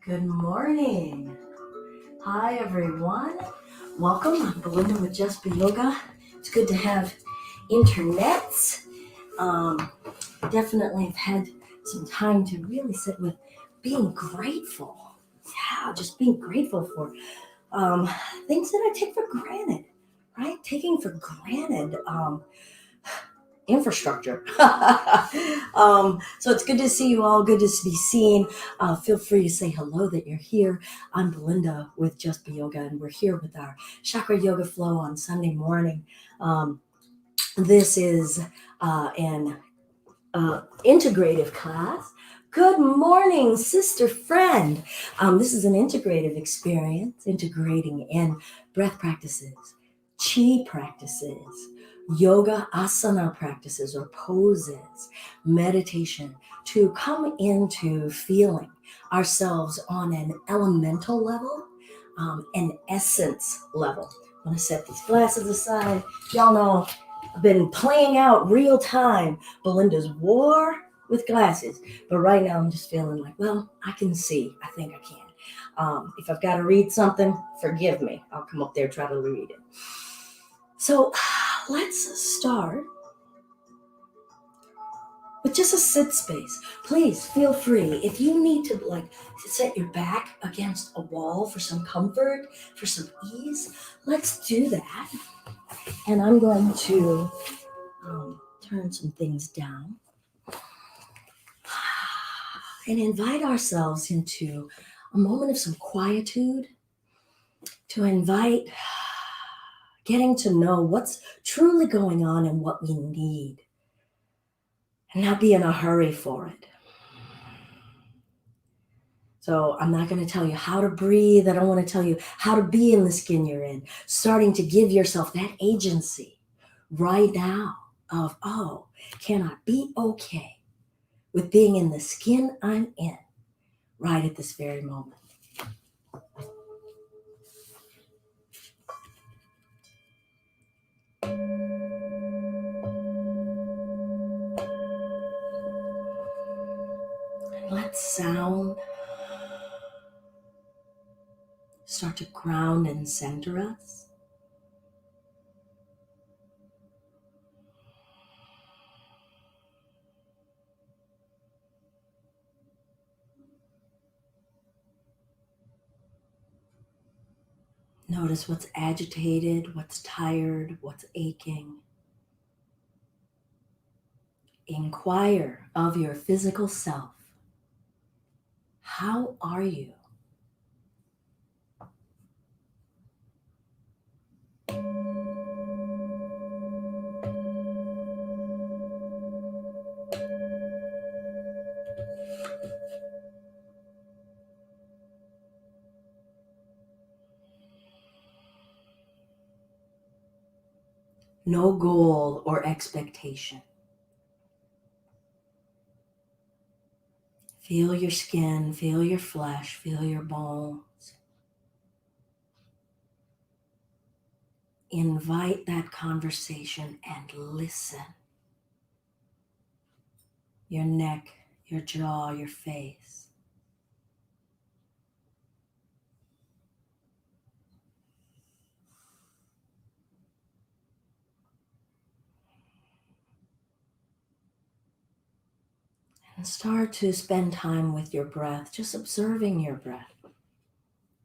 Good morning. Hi, everyone. Welcome. I'm Belinda with Just Be Yoga. It's good to have internets. Definitely have had some time to really sit with being grateful. Yeah, just being grateful for things that I take for granted, right? Taking for granted. Infrastructure. So it's good to see you all. Good to be seen. Feel free to say hello that you're here. I'm Belinda with Just Be Yoga, and we're here with our Chakra Yoga Flow on Sunday morning. This is an integrative class. Good morning, sister friend. This is an integrative experience, integrating in breath practices, chi practices, yoga asana practices or poses, meditation, to come into feeling ourselves on an elemental level, an essence level. I'm going to set these glasses aside. Y'all know I've been playing out real time Belinda's war with glasses, but right now I'm just feeling like, well, I can see. I think I can. If I've got to read something, forgive me. I'll come up there, try to read it. So let's start with just a sit space. Please feel free. If you need to set your back against a wall for some comfort, for some ease, let's do that. And I'm going to turn some things down and invite ourselves into a moment of some quietude, to invite getting to know what's truly going on and what we need, and not be in a hurry for it. So I'm not going to tell you how to breathe. I don't want to tell you how to be in the skin you're in. Starting to give yourself that agency right now of, oh, can I be okay with being in the skin I'm in right at this very moment? Let sound start to ground and center us. Notice what's agitated, what's tired, what's aching. Inquire of your physical self. How are you? No goal or expectation. Feel your skin, feel your flesh, feel your bones. Invite that conversation and listen. Your neck, your jaw, your face. And start to spend time with your breath, just observing your breath,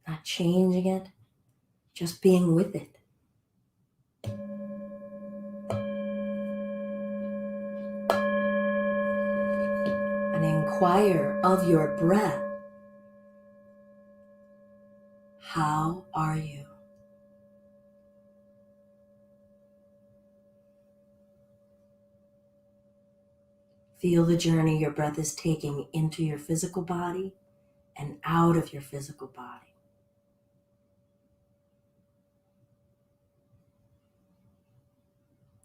not changing it, just being with it. And inquire of your breath. How are you? Feel the journey your breath is taking into your physical body and out of your physical body.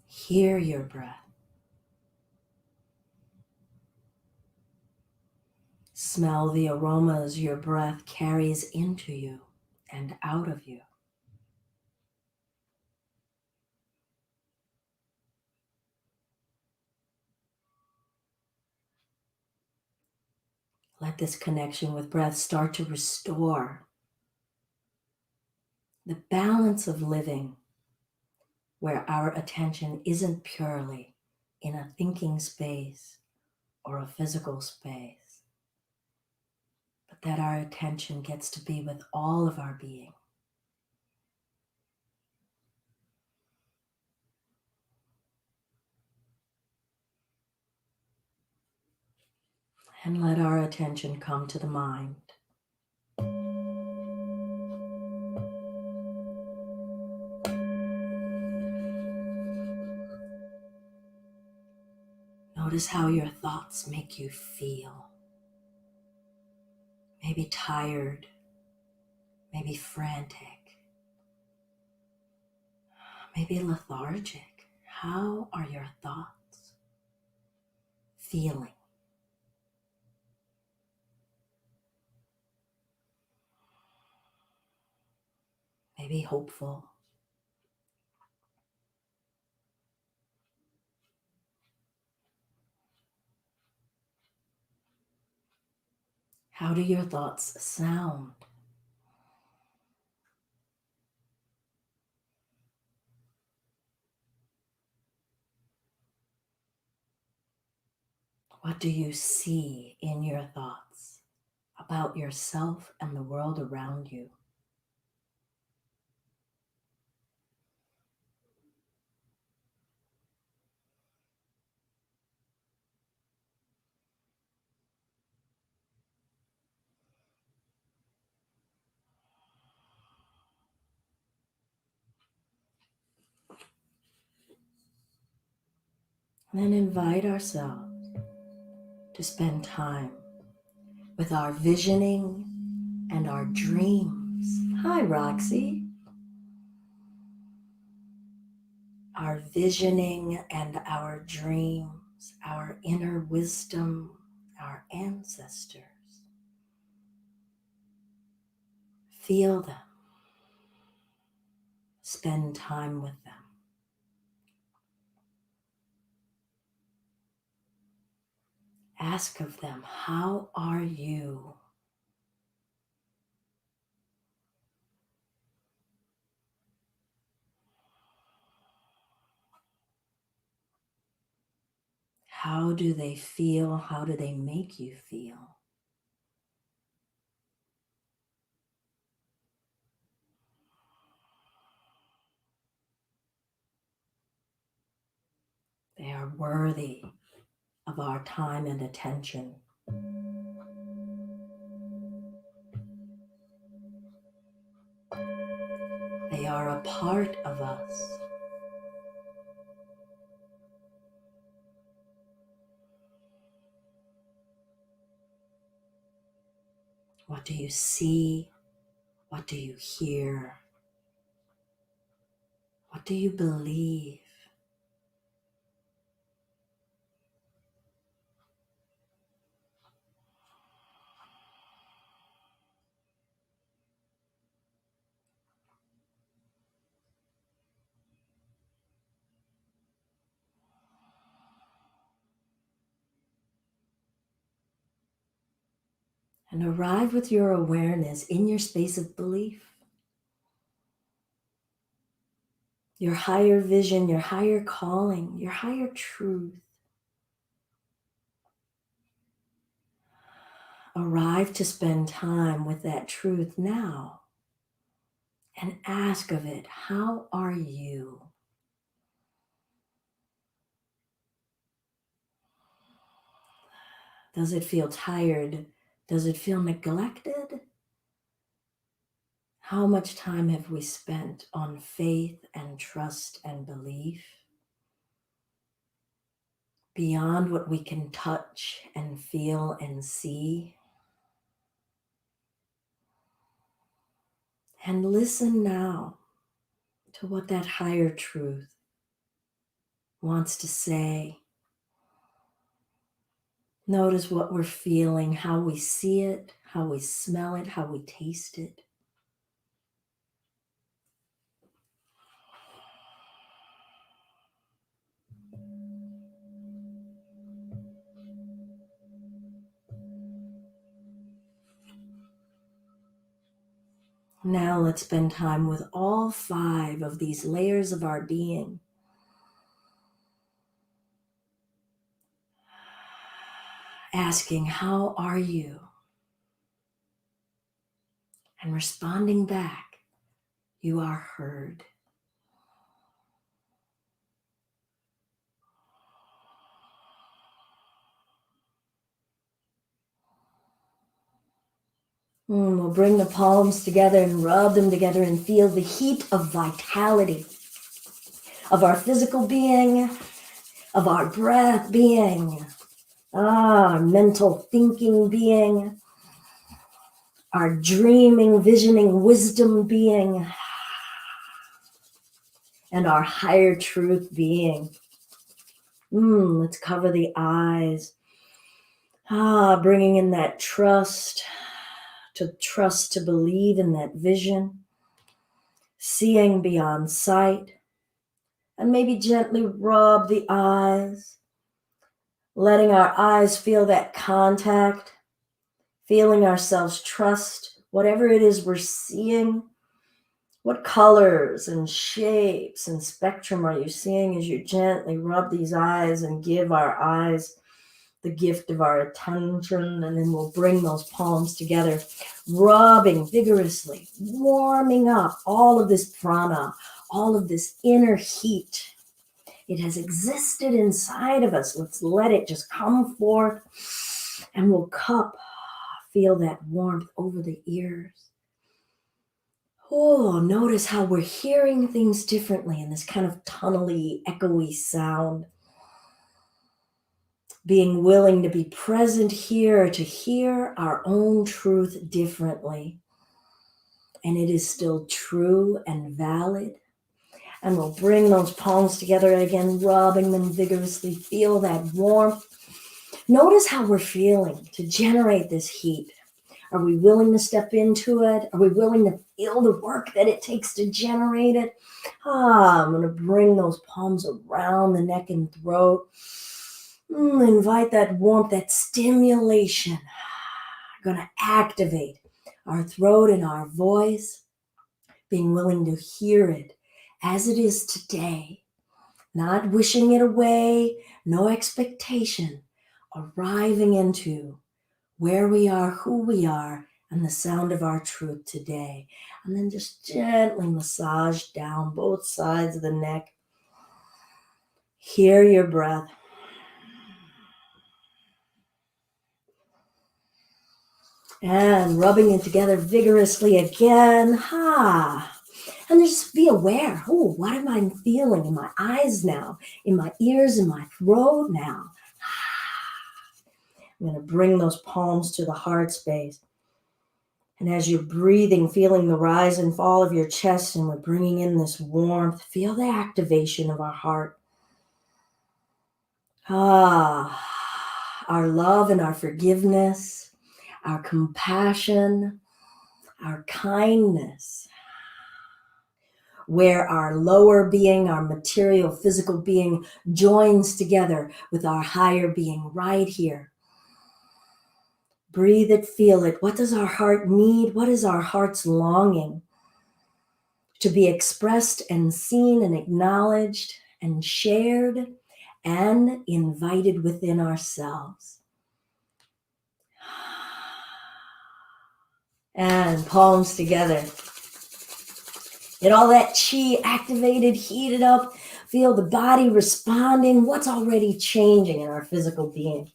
Hear your breath. Smell the aromas your breath carries into you and out of you. Let this connection with breath start to restore the balance of living, where our attention isn't purely in a thinking space or a physical space, but that our attention gets to be with all of our being. And let our attention come to the mind. Notice how your thoughts make you feel. Maybe tired, maybe frantic, maybe lethargic. How are your thoughts feeling? Maybe hopeful. How do your thoughts sound? What do you see in your thoughts about yourself and the world around you? And then invite ourselves to spend time with our visioning and our dreams. Hi, Roxy. Our visioning and our dreams, our inner wisdom, our ancestors. Feel them. Spend time with them. Ask of them, how are you? How do they feel? How do they make you feel? They are worthy of our time and attention. They are a part of us. What do you see? What do you hear? What do you believe? And arrive with your awareness in your space of belief. Your higher vision, your higher calling, your higher truth. Arrive to spend time with that truth now and ask of it, how are you? Does it feel tired? Does it feel neglected? How much time have we spent on faith and trust and belief beyond what we can touch and feel and see? And listen now to what that higher truth wants to say. Notice what we're feeling, how we see it, how we smell it, how we taste it. Now let's spend time with all 5 of these layers of our being. Asking, how are you? And responding back, you are heard. We'll bring the palms together and rub them together and feel the heat of vitality of our physical being, of our breath being, our mental thinking being, our dreaming, visioning, wisdom being, and our higher truth being. Let's cover the eyes. Bringing in that trust to believe in that vision, seeing beyond sight, and maybe gently rub the eyes, letting our eyes feel that contact, feeling ourselves trust whatever it is we're seeing. What colors and shapes and spectrum are you seeing as you gently rub these eyes and give our eyes the gift of our attention? And then we'll bring those palms together, rubbing vigorously, warming up all of this prana, all of this inner heat. It has existed inside of us. Let's let it just come forth, and we'll feel that warmth over the ears. Notice how we're hearing things differently in this kind of tunnely, echoey sound. Being willing to be present here to hear our own truth differently. And it is still true and valid. And we'll bring those palms together again, rubbing them vigorously. Feel that warmth. Notice how we're feeling to generate this heat. Are we willing to step into it? Are we willing to feel the work that it takes to generate it? I'm going to bring those palms around the neck and throat. Invite that warmth, that stimulation. Going to activate our throat and our voice, being willing to hear it as it is today, not wishing it away, no expectation, arriving into where we are, who we are, and the sound of our truth today. And then just gently massage down both sides of the neck. Hear your breath. And rubbing it together vigorously again. And just be aware. What am I feeling in my eyes now? In my ears, in my throat now? I'm going to bring those palms to the heart space. And as you're breathing, feeling the rise and fall of your chest, and we're bringing in this warmth, feel the activation of our heart. Our love and our forgiveness, our compassion, our kindness, where our lower being, our material, physical being joins together with our higher being right here. Breathe it, feel it. What does our heart need? What is our heart's longing? To be expressed and seen and acknowledged and shared and invited within ourselves. And palms together. Get all that chi activated, heated up. Feel the body responding. What's already changing in our physical being?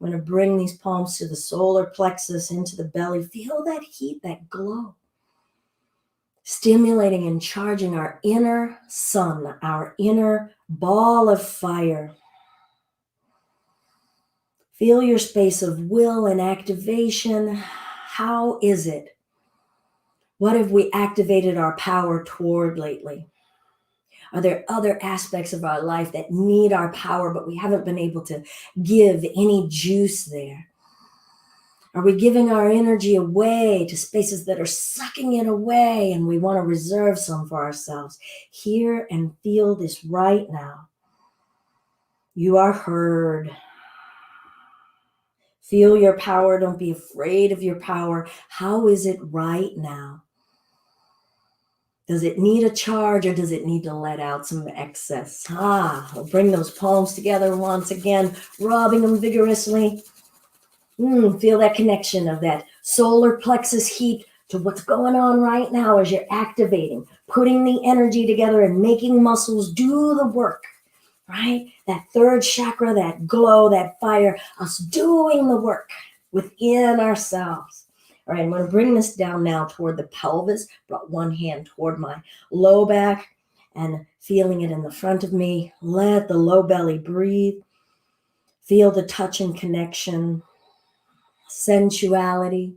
I'm going to bring these palms to the solar plexus, into the belly. Feel that heat, that glow. Stimulating and charging our inner sun, our inner ball of fire. Feel your space of will and activation. How is it? What have we activated our power toward lately? Are there other aspects of our life that need our power, but we haven't been able to give any juice there? Are we giving our energy away to spaces that are sucking it away, and we want to reserve some for ourselves? Hear and feel this right now. You are heard. Feel your power. Don't be afraid of your power. How is it right now? Does it need a charge, or does it need to let out some excess? We'll bring those palms together once again, rubbing them vigorously. Feel that connection of that solar plexus heat to what's going on right now as you're activating, putting the energy together and making muscles do the work, right? That third chakra, that glow, that fire, us doing the work within ourselves. All right, I'm going to bring this down now toward the pelvis. Brought one hand toward my low back and feeling it in the front of me. Let the low belly breathe. Feel the touch and connection, sensuality,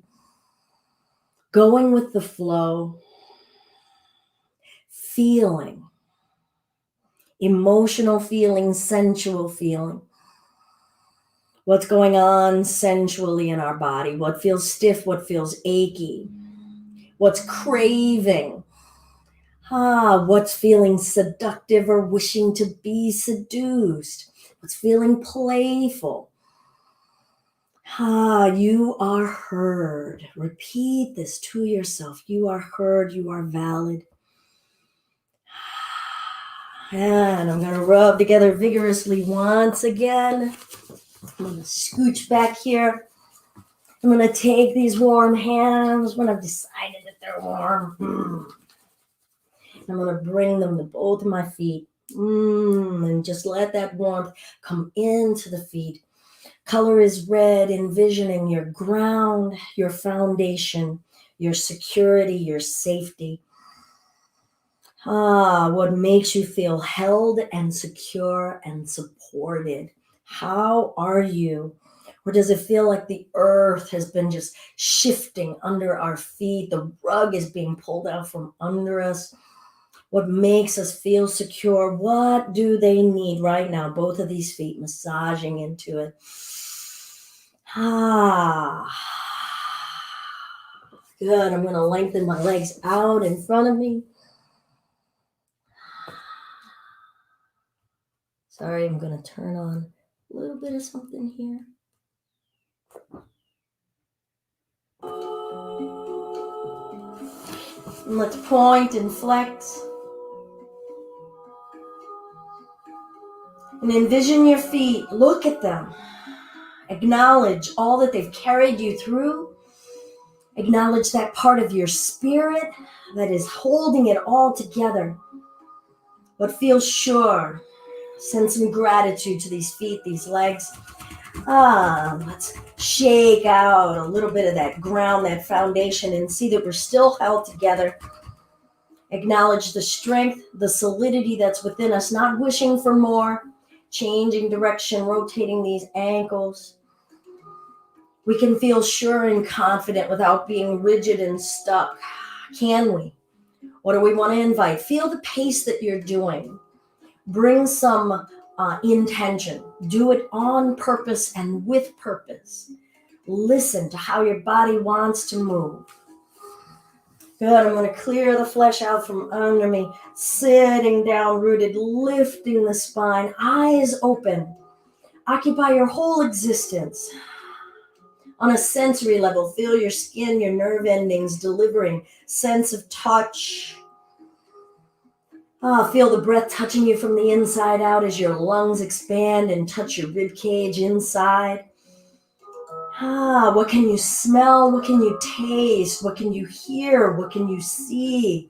going with the flow, feeling, emotional feeling, sensual feeling. What's going on sensually in our body? What feels stiff? What feels achy? What's craving? What's feeling seductive or wishing to be seduced? What's feeling playful? You are heard. Repeat this to yourself. You are heard. You are valid. And I'm going to rub together vigorously once again. I'm going to scooch back here. I'm going to take these warm hands when I've decided that they're warm. I'm going to bring them to both of my feet. And just let that warmth come into the feet. Color is red, envisioning your ground, your foundation, your security, your safety. What makes you feel held and secure and supported? How are you? Or does it feel like the earth has been just shifting under our feet? The rug is being pulled out from under us. What makes us feel secure? What do they need right now? Both of these feet massaging into it. Good. I'm going to lengthen my legs out in front of me. Sorry, I'm going to turn on a little bit of something here. And let's point and flex. And envision your feet. Look at them. Acknowledge all that they've carried you through. Acknowledge that part of your spirit that is holding it all together. What feels sure. Send some gratitude to these feet, these legs. Let's shake out a little bit of that ground, that foundation, and see that we're still held together. Acknowledge the strength, the solidity that's within us, not wishing for more, changing direction, rotating these ankles. We can feel sure and confident without being rigid and stuck. Can we? What do we want to invite? Feel the pace that you're doing. Bring some intention. Do it on purpose and with purpose. Listen to how your body wants to move. Good. I'm going to clear the flesh out from under me. Sitting down, rooted, lifting the spine. Eyes open. Occupy your whole existence. On a sensory level, feel your skin, your nerve endings delivering sense of touch. Feel the breath touching you from the inside out as your lungs expand and touch your rib cage inside. What can you smell? What can you taste? What can you hear? What can you see?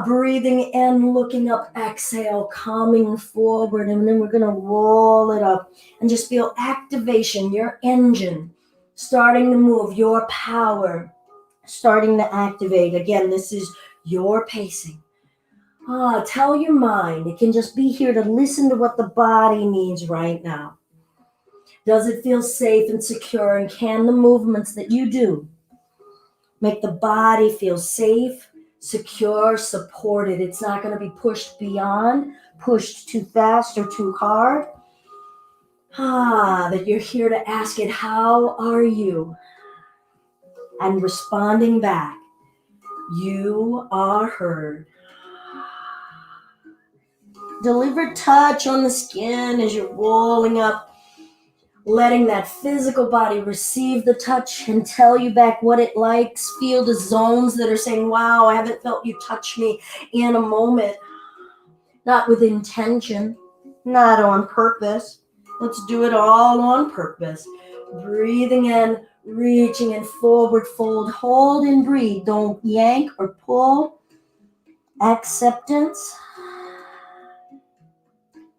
Breathing in, looking up, exhale, coming forward, and then we're going to roll it up and just feel activation, your engine starting to move, your power starting to activate. Again, this is your pacing. Tell your mind, it can just be here to listen to what the body needs right now. Does it feel safe and secure? And can the movements that you do make the body feel safe, secure, supported? It's not going to be pushed beyond, pushed too fast or too hard. That you're here to ask it, how are you? And responding back, you are heard. Deliver touch on the skin as you're rolling up. letting that physical body receive the touch and tell you back what it likes. Feel the zones that are saying, wow, I haven't felt you touch me in a moment. Not with intention, not on purpose. Let's do it all on purpose. Breathing in, reaching in, forward fold, hold and breathe. Don't yank or pull. Acceptance.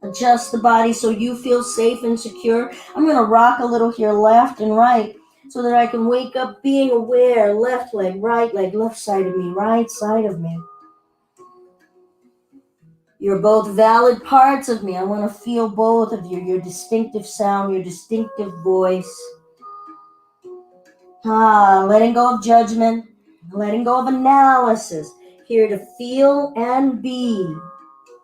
Adjust the body so you feel safe and secure. I'm going to rock a little here, left and right, so that I can wake up being aware. Left leg, left side of me, right side of me. You're both valid parts of me. I want to feel both of you, your distinctive sound, your distinctive voice. Letting go of judgment, letting go of analysis. Here to feel and be.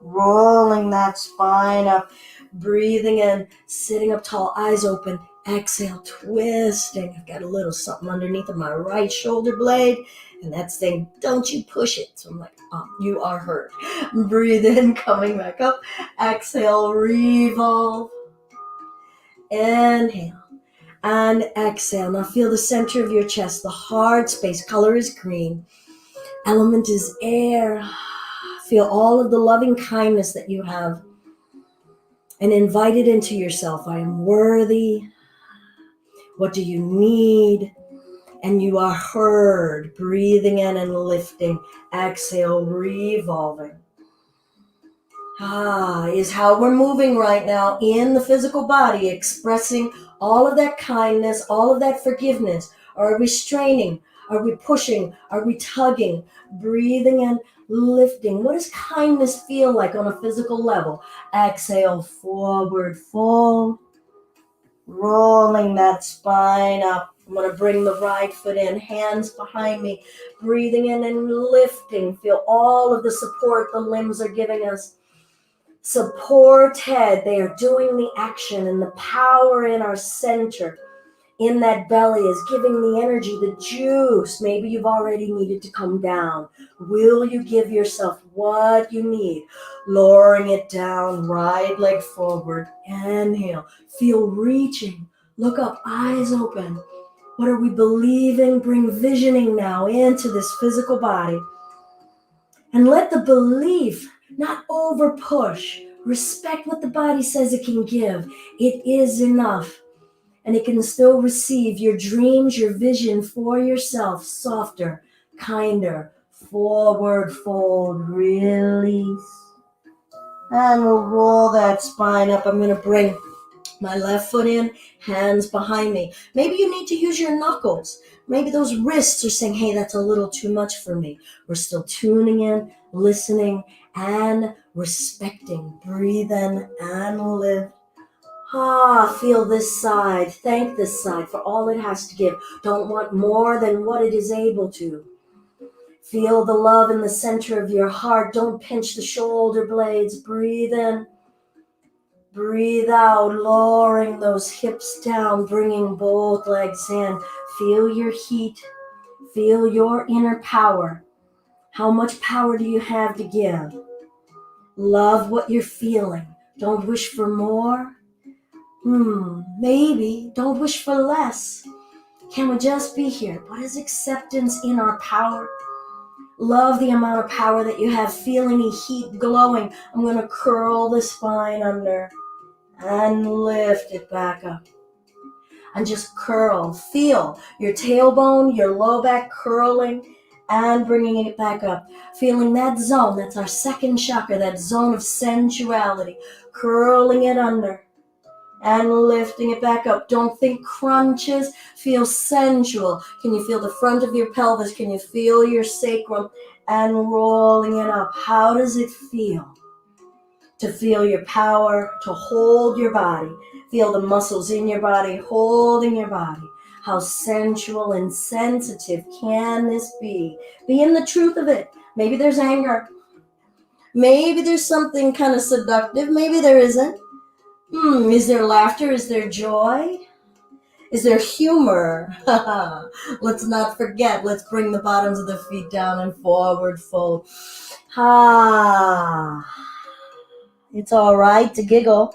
Rolling that spine up, breathing in, sitting up tall, eyes open. Exhale, twisting. I've got a little something underneath of my right shoulder blade, and that's saying, don't you push it. So I'm like, you are hurt. Breathe in, coming back up. Exhale, revolve. Inhale and exhale. Now feel the center of your chest, the hard space. Color is green. Element is air. Feel all of the loving kindness that you have and invite it into yourself. I am worthy. What do you need? And you are heard. Breathing in and lifting. Exhale, revolving. Is how we're moving right now in the physical body, expressing all of that kindness, all of that forgiveness. Are we straining? Are we pushing? Are we tugging? Breathing in, lifting. What does kindness feel like on a physical level? Exhale, forward fold. Rolling that spine up. I'm going to bring the right foot in, hands behind me. Breathing in and lifting. Feel all of the support the limbs are giving us. Supported. They are doing the action, and the power in our center, in that belly, is giving the energy, the juice. Maybe you've already needed to come down. Will you give yourself what you need? Lowering it down, right leg forward. Inhale. Feel reaching. Look up, eyes open. What are we believing? Bring visioning now into this physical body. And let the belief not over push. Respect what the body says it can give. It is enough. And it can still receive your dreams, your vision for yourself. Softer, kinder. Forward fold. Release. And we'll roll that spine up. I'm going to bring my left foot in, hands behind me. Maybe you need to use your knuckles. Maybe those wrists are saying, hey, that's a little too much for me. We're still tuning in, listening, and respecting. Breathe in and lift. Feel this side. Thank this side for all it has to give. Don't want more than what it is able to. Feel the love in the center of your heart. Don't pinch the shoulder blades. Breathe in. Breathe out, lowering those hips down, bringing both legs in. Feel your heat. Feel your inner power. How much power do you have to give? Love what you're feeling. Don't wish for more. Maybe. Don't wish for less. Can we just be here? What is acceptance in our power? Love the amount of power that you have. Feeling the heat glowing. I'm going to curl the spine under. And lift it back up. And just curl. Feel your tailbone, your low back curling and bringing it back up. Feeling that zone. That's our second chakra, that zone of sensuality. Curling it under and lifting it back up. Don't think crunches. Feel sensual. Can you feel the front of your pelvis? Can you feel your sacrum? And rolling it up. How does it feel? To feel your power, to hold your body. Feel the muscles in your body, holding your body. How sensual and sensitive can this be? Be in the truth of it. Maybe there's anger. Maybe there's something kind of seductive. Maybe there isn't. Is there laughter? Is there joy? Is there humor? Let's not forget. Let's bring the bottoms of the feet down and forward fold. It's all right to giggle,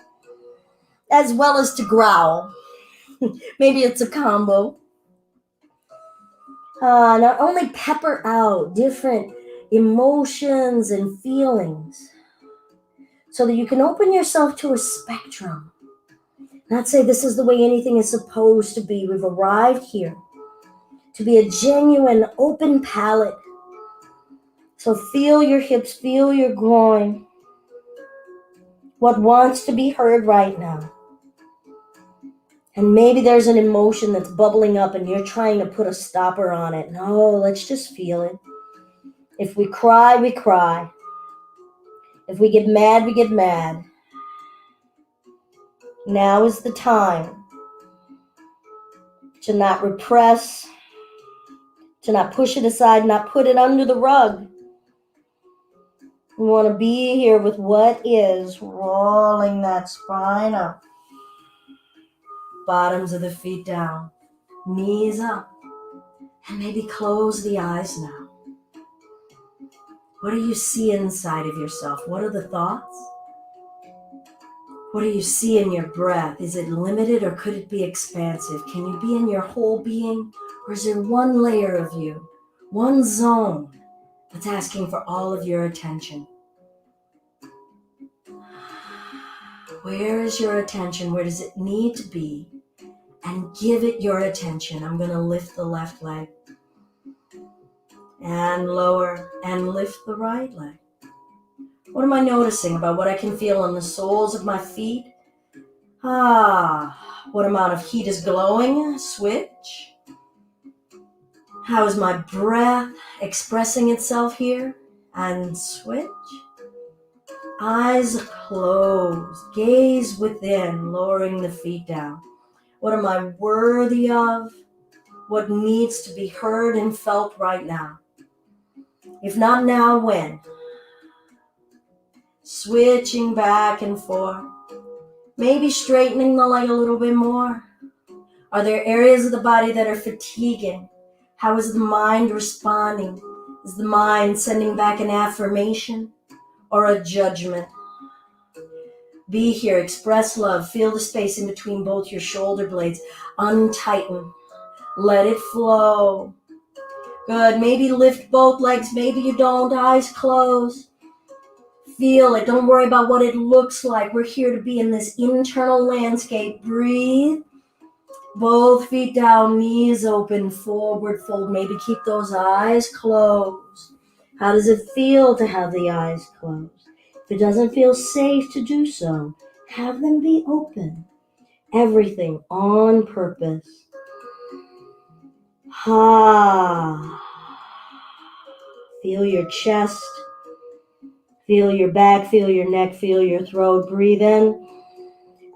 as well as to growl. Maybe it's a combo. Not only pepper out different emotions and feelings so that you can open yourself to a spectrum. Not say this is the way anything is supposed to be. We've arrived here to be a genuine open palette. So feel your hips, feel your groin. What wants to be heard right now? And maybe there's an emotion that's bubbling up and you're trying to put a stopper on it. No, let's just feel it. If we cry, we cry. If we get mad, we get mad. Now is the time to not repress, to not push it aside, not put it under the rug. We want to be here with what is, rolling that spine up. Bottoms of the feet down, knees up, and maybe close the eyes now. What do you see inside of yourself? What are the thoughts? What do you see in your breath? Is it limited or could it be expansive? Can you be in your whole being? Or is there one layer of you, one zone that's asking for all of your attention? Where is your attention? Where does it need to be? And give it your attention. I'm going to lift the left leg. And lower and lift the right leg. What am I noticing about what I can feel on the soles of my feet? What amount of heat is glowing? Switch. How is my breath expressing itself here? And switch. Eyes closed. Gaze within, lowering the feet down. What am I worthy of? What needs to be heard and felt right now? If not now, when? Switching back and forth. Maybe straightening the leg a little bit more. Are there areas of the body that are fatiguing? How is the mind responding? Is the mind sending back an affirmation or a judgment? Be here, express love, feel the space in between both your shoulder blades. Untighten, let it flow. Good, maybe lift both legs, maybe you don't, eyes closed. Feel it, don't worry about what it looks like. We're here to be in this internal landscape. Breathe. Both feet down, knees open, forward fold. Maybe keep those eyes closed. How does it feel to have the eyes closed? If it doesn't feel safe to do so, have them be open. Everything on purpose. Feel your chest. Feel your back, feel your neck, feel your throat. Breathe in.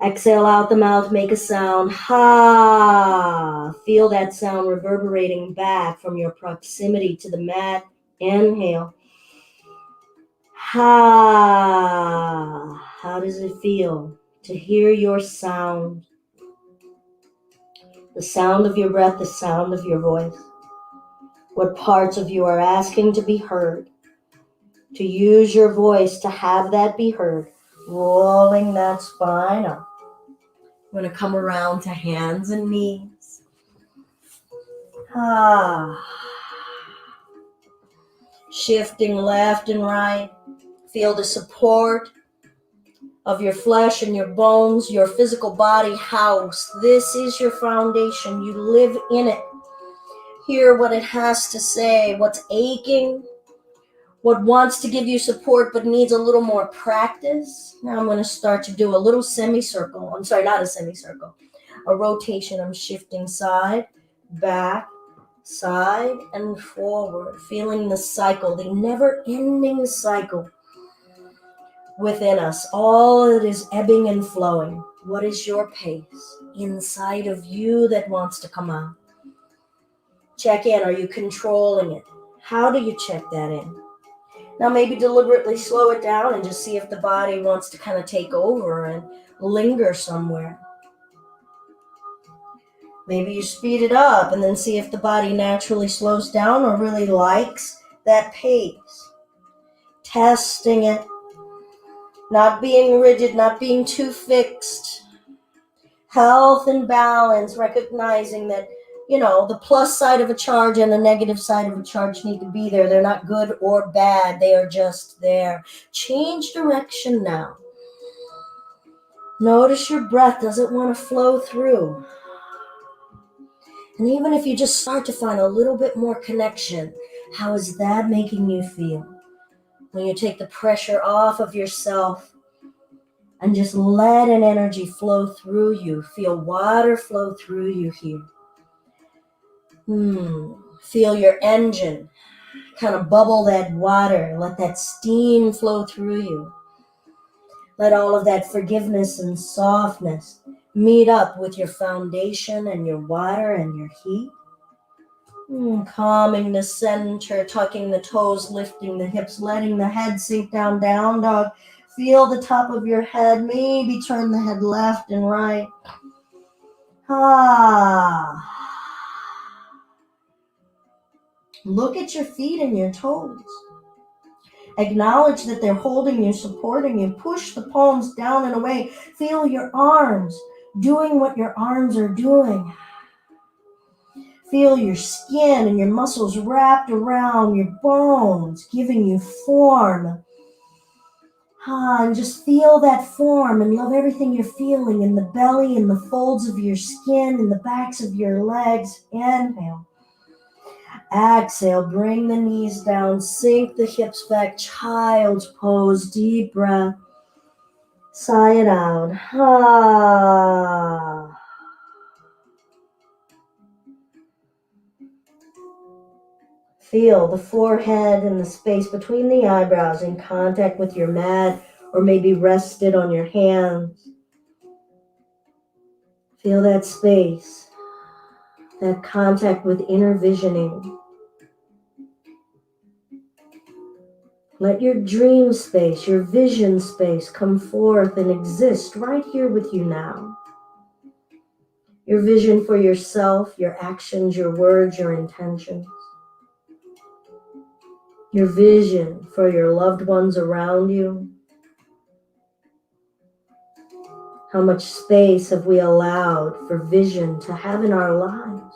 Exhale out the mouth, make a sound. Feel that sound reverberating back from your proximity to the mat. Inhale. How does it feel to hear your sound? The sound of your breath, the sound of your voice. What parts of you are asking to be heard? To use your voice to have that be heard. Rolling that spine up. I'm going to come around to hands and knees. Shifting left and right. Feel the support of your flesh and your bones, your physical body house. This is your foundation. You live in it. Hear what it has to say, what's aching, what wants to give you support but needs a little more practice. Now I'm going to start to do a little semicircle. I'm sorry, not a semicircle. A rotation. I'm shifting side, back, side, and forward. Feeling the cycle, the never-ending cycle within us. All it is ebbing and flowing. What is your pace inside of you that wants to come out? Check in. Are you controlling it? How do you check that in? Now maybe deliberately slow it down and just see if the body wants to kind of take over and linger somewhere. Maybe you speed it up and then see if the body naturally slows down or really likes that pace. Testing it. Not being rigid, not being too fixed. Health and balance, recognizing that, the plus side of a charge and the negative side of a charge need to be there. They're not good or bad. They are just there. Change direction now. Notice your breath. Does it want to flow through? And even if you just start to find a little bit more connection, how is that making you feel? When you take the pressure off of yourself and just let an energy flow through you. Feel water flow through you here. Feel your engine kind of bubble that water. Let that steam flow through you. Let all of that forgiveness and softness meet up with your foundation and your water and your heat. Calming the center, tucking the toes, lifting the hips, letting the head sink down, down dog. Feel the top of your head, maybe turn the head left and right. Look at your feet and your toes. Acknowledge that they're holding you, supporting you. Push the palms down and away. Feel your arms doing what your arms are doing. Feel your skin and your muscles wrapped around your bones, giving you form. And just feel that form and love everything you're feeling in the belly, in the folds of your skin, in the backs of your legs. Inhale. Exhale, bring the knees down, sink the hips back, child's pose, deep breath. Sigh it out. Feel the forehead and the space between the eyebrows in contact with your mat or maybe rested on your hands. Feel that space, that contact with inner visioning. Let your dream space, your vision space come forth and exist right here with you now. Your vision for yourself, your actions, your words, your intentions. Your vision for your loved ones around you. How much space have we allowed for vision to have in our lives?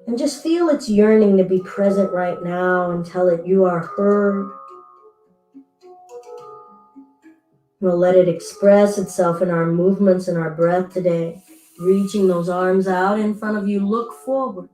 And just feel its yearning to be present right now and tell it you are heard. We'll let it express itself in our movements and our breath today. Reaching those arms out in front of you, look forward.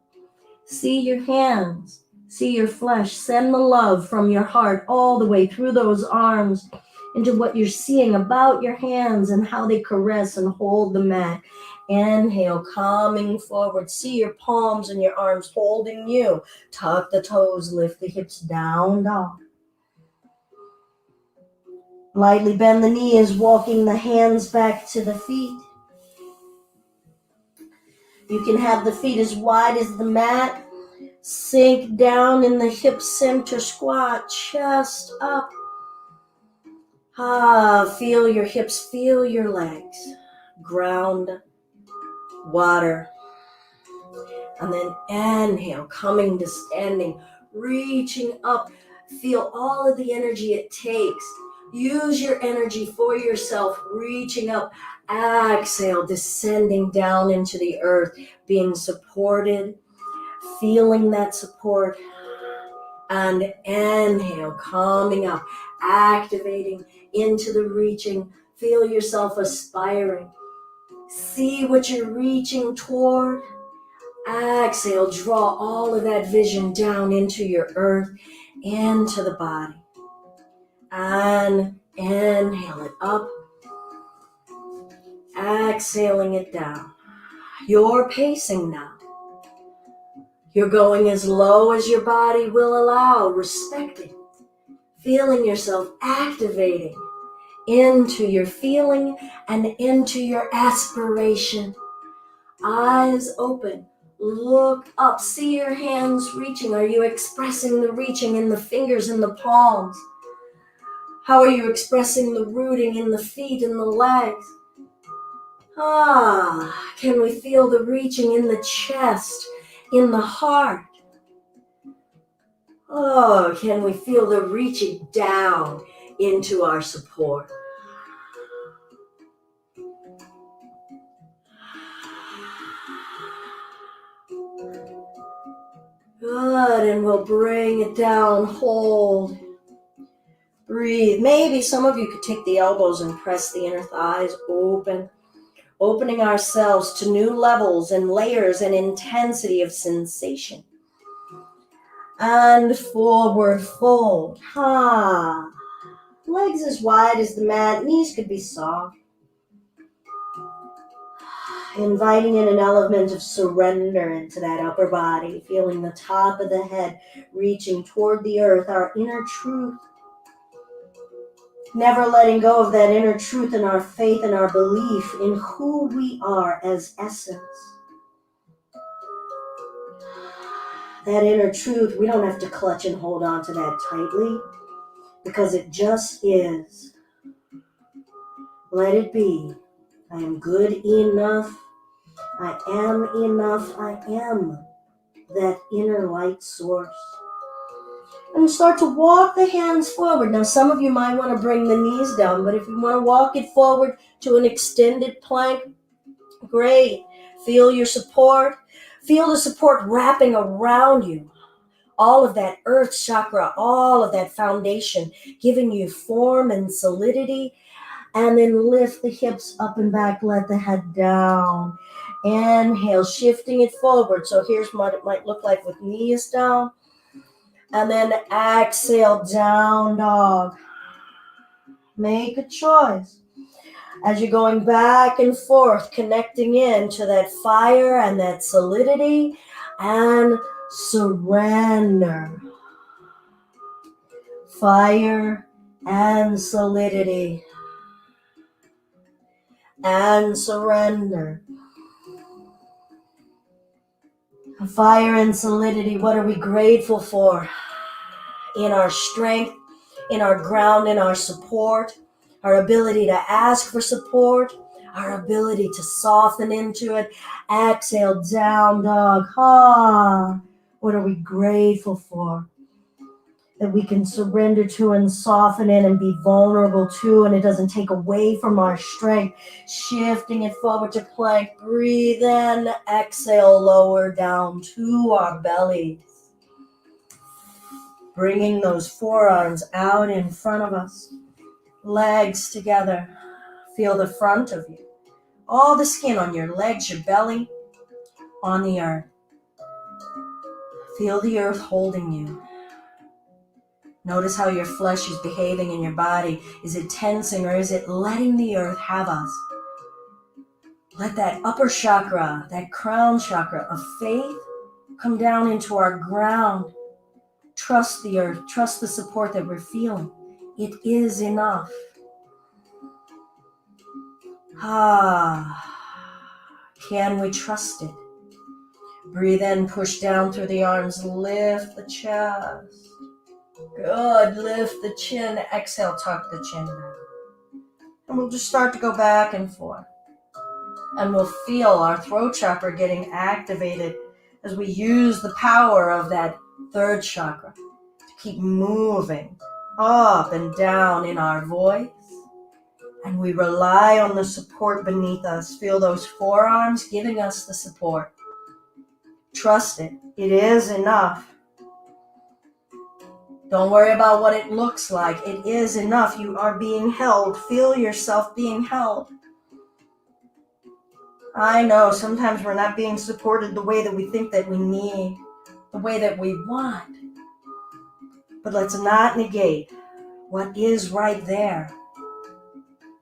See your hands, see your flesh. Send the love from your heart all the way through those arms into what you're seeing about your hands and how they caress and hold the mat. Inhale, calming forward. See your palms and your arms holding you. Tuck the toes, lift the hips down, dog. Lightly bend the knees, walking the hands back to the feet. You can have the feet as wide as the mat. Sink down in the hip center, squat, chest up. Feel your hips, feel your legs. Ground, water. And then inhale, coming to standing, reaching up. Feel all of the energy it takes. Use your energy for yourself, reaching up. Exhale, descending down into the earth, being supported. Feeling that support, and inhale, calming up, activating into the reaching. Feel yourself aspiring. See what you're reaching toward. Exhale, draw all of that vision down into your earth, into the body. And inhale it up, exhaling it down. You're pacing now. You're going as low as your body will allow, respecting, feeling yourself activating into your feeling and into your aspiration. Eyes open, look up, see your hands reaching. Are you expressing the reaching in the fingers and the palms? How are you expressing the rooting in the feet and the legs? Can we feel the reaching in the chest, in the heart? Can we feel the reaching down into our support? Good, and we'll bring it down, hold, breathe. Maybe some of you could take the elbows and press the inner thighs open, opening ourselves to new levels and layers and intensity of sensation. And forward fold. Legs as wide as the mat, knees could be soft. Inviting in an element of surrender into that upper body, feeling the top of the head reaching toward the earth, our inner truth. Never letting go of that inner truth and our faith and our belief in who we are as essence. That inner truth, we don't have to clutch and hold on to that tightly because it just is. Let it be. I am good enough. I am enough. I am that inner light source. And start to walk the hands forward. Now, some of you might want to bring the knees down, but if you want to walk it forward to an extended plank, great. Feel your support. Feel the support wrapping around you. All of that earth chakra, all of that foundation, giving you form and solidity. And then lift the hips up and back, let the head down. Inhale, shifting it forward. So here's what it might look like with knees down. And then exhale, down dog. Make a choice. As you're going back and forth, connecting in to that fire and that solidity and surrender. Fire and solidity. And surrender. Fire and solidity, what are we grateful for? In our strength, in our ground, in our support, our ability to ask for support, our ability to soften into it. Exhale, down dog. What are we grateful for? That we can surrender to and soften in and be vulnerable to, and it doesn't take away from our strength. Shifting it forward to plank. Breathe in. Exhale, lower down to our bellies. Bringing those forearms out in front of us. Legs together. Feel the front of you. All the skin on your legs, your belly, on the earth. Feel the earth holding you. Notice how your flesh is behaving in your body. Is it tensing or is it letting the earth have us? Let that upper chakra, that crown chakra of faith come down into our ground. Trust the earth. Trust the support that we're feeling. It is enough. Can we trust it? Breathe in, push down through the arms, lift the chest. Good, lift the chin, exhale, tuck the chin down. And we'll just start to go back and forth. And we'll feel our throat chakra getting activated as we use the power of that third chakra to keep moving up and down in our voice. And we rely on the support beneath us. Feel those forearms giving us the support. Trust it. It is enough. Don't worry about what it looks like. It is enough. You are being held. Feel yourself being held. I know sometimes we're not being supported the way that we think that we need, the way that we want. But let's not negate what is right there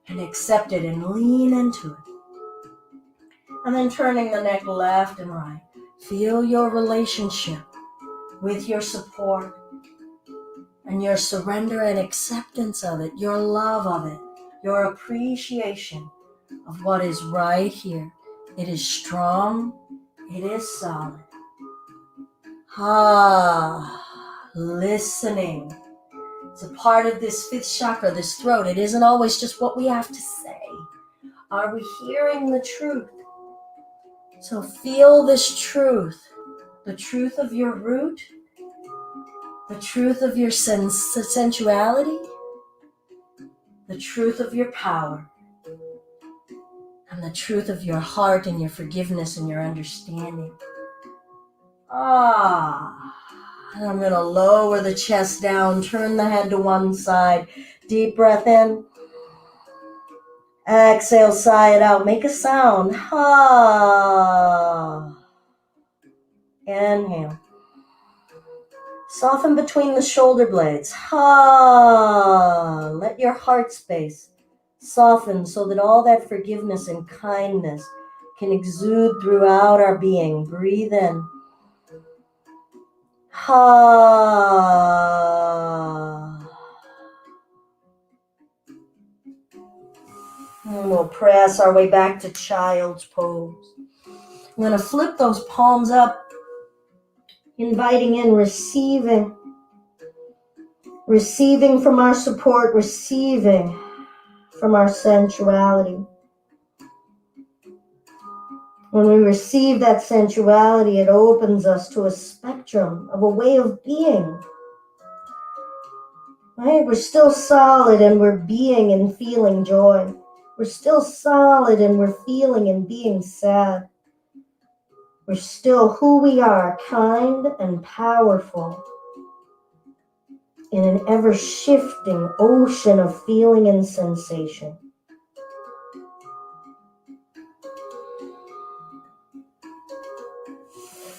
and accept it and lean into it. And then turning the neck left and right. Feel your relationship with your support and your surrender and acceptance of it, your love of it, your appreciation of what is right here. It is strong. It is solid. Listening. It's a part of this fifth chakra, this throat. It isn't always just what we have to say. Are we hearing the truth? So feel this truth. The truth of your root. The truth of your sensuality. The truth of your power. And the truth of your heart and your forgiveness and your understanding. And I'm going to lower the chest down, turn the head to one side. Deep breath in. Exhale, sigh it out. Make a sound. Inhale. Soften between the shoulder blades. Let your heart space soften so that all that forgiveness and kindness can exude throughout our being. Breathe in. And we'll press our way back to child's pose. I'm going to flip those palms up, inviting in receiving from our support, receiving from our sensuality. When we receive that sensuality, it opens us to a spectrum of a way of being. Right? We're still solid and we're being and feeling joy. We're still solid and we're feeling and being sad. We're still who we are, kind and powerful, in an ever-shifting ocean of feeling and sensation.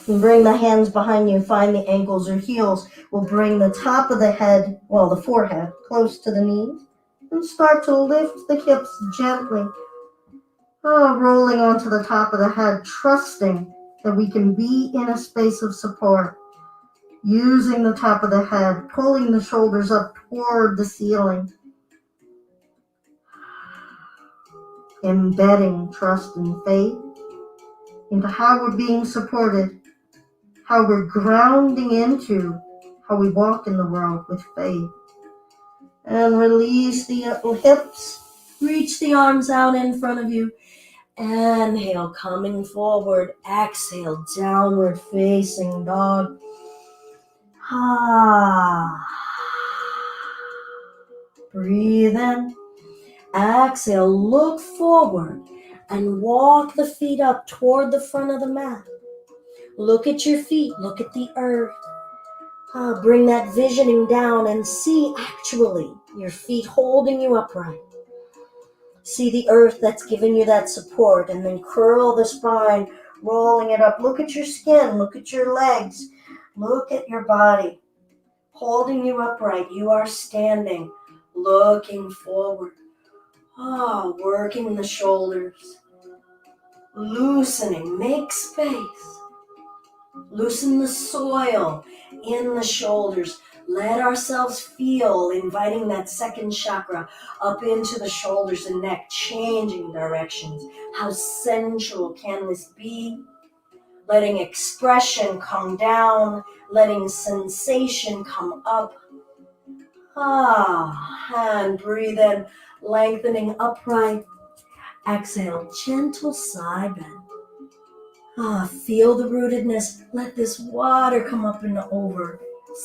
And bring the hands behind you, find the ankles or heels. We'll bring the top of the head, the forehead, close to the knees. And start to lift the hips gently. Rolling onto the top of the head, trusting that we can be in a space of support. Using the top of the head, pulling the shoulders up toward the ceiling. Embedding trust and faith into how we're being supported, how we're grounding into how we walk in the world with faith. And release the hips, reach the arms out in front of you. Inhale, coming forward. Exhale, downward facing dog. Breathe in. Exhale, look forward and walk the feet up toward the front of the mat. Look at your feet, look at the earth. Bring that visioning down and see actually your feet holding you upright. See the earth that's giving you that support, and then curl the spine, rolling it up. Look at your skin, look at your legs, look at your body, holding you upright. You are standing, looking forward. Working the shoulders, loosening, make space. Loosen the soil in the shoulders. Let ourselves feel, inviting that second chakra up into the shoulders and neck, changing directions. How sensual can this be? Letting expression come down, letting sensation come up. And breathe in, lengthening upright. Exhale, gentle side bend. Feel the rootedness. Let this water come up and over.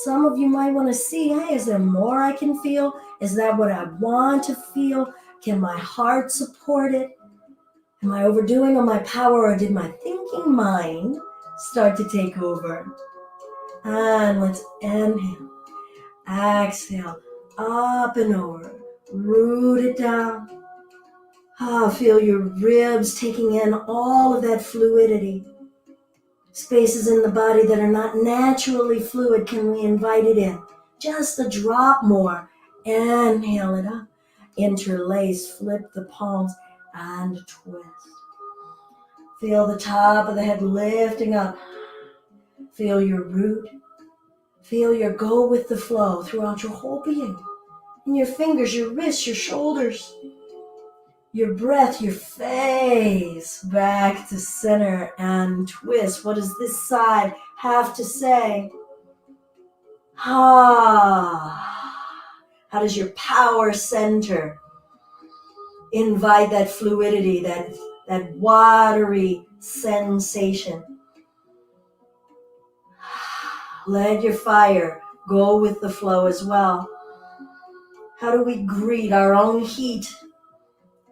Some of you might want to see, is there more I can feel? Is that what I want to feel? Can my heart support it? Am I overdoing on my power, or did my thinking mind start to take over? And let's inhale. Exhale, up and over. Root it down. Feel your ribs taking in all of that fluidity. Spaces in the body that are not naturally fluid, can we invite it in? Just a drop more. Inhale it up. Interlace, flip the palms, and twist. Feel the top of the head lifting up. Feel your root. Feel your go with the flow throughout your whole being. In your fingers, your wrists, your shoulders. Your breath, your face, back to center and twist. What does this side have to say? How does your power center invite that fluidity, that watery sensation? Let your fire go with the flow as well. How do we greet our own heat?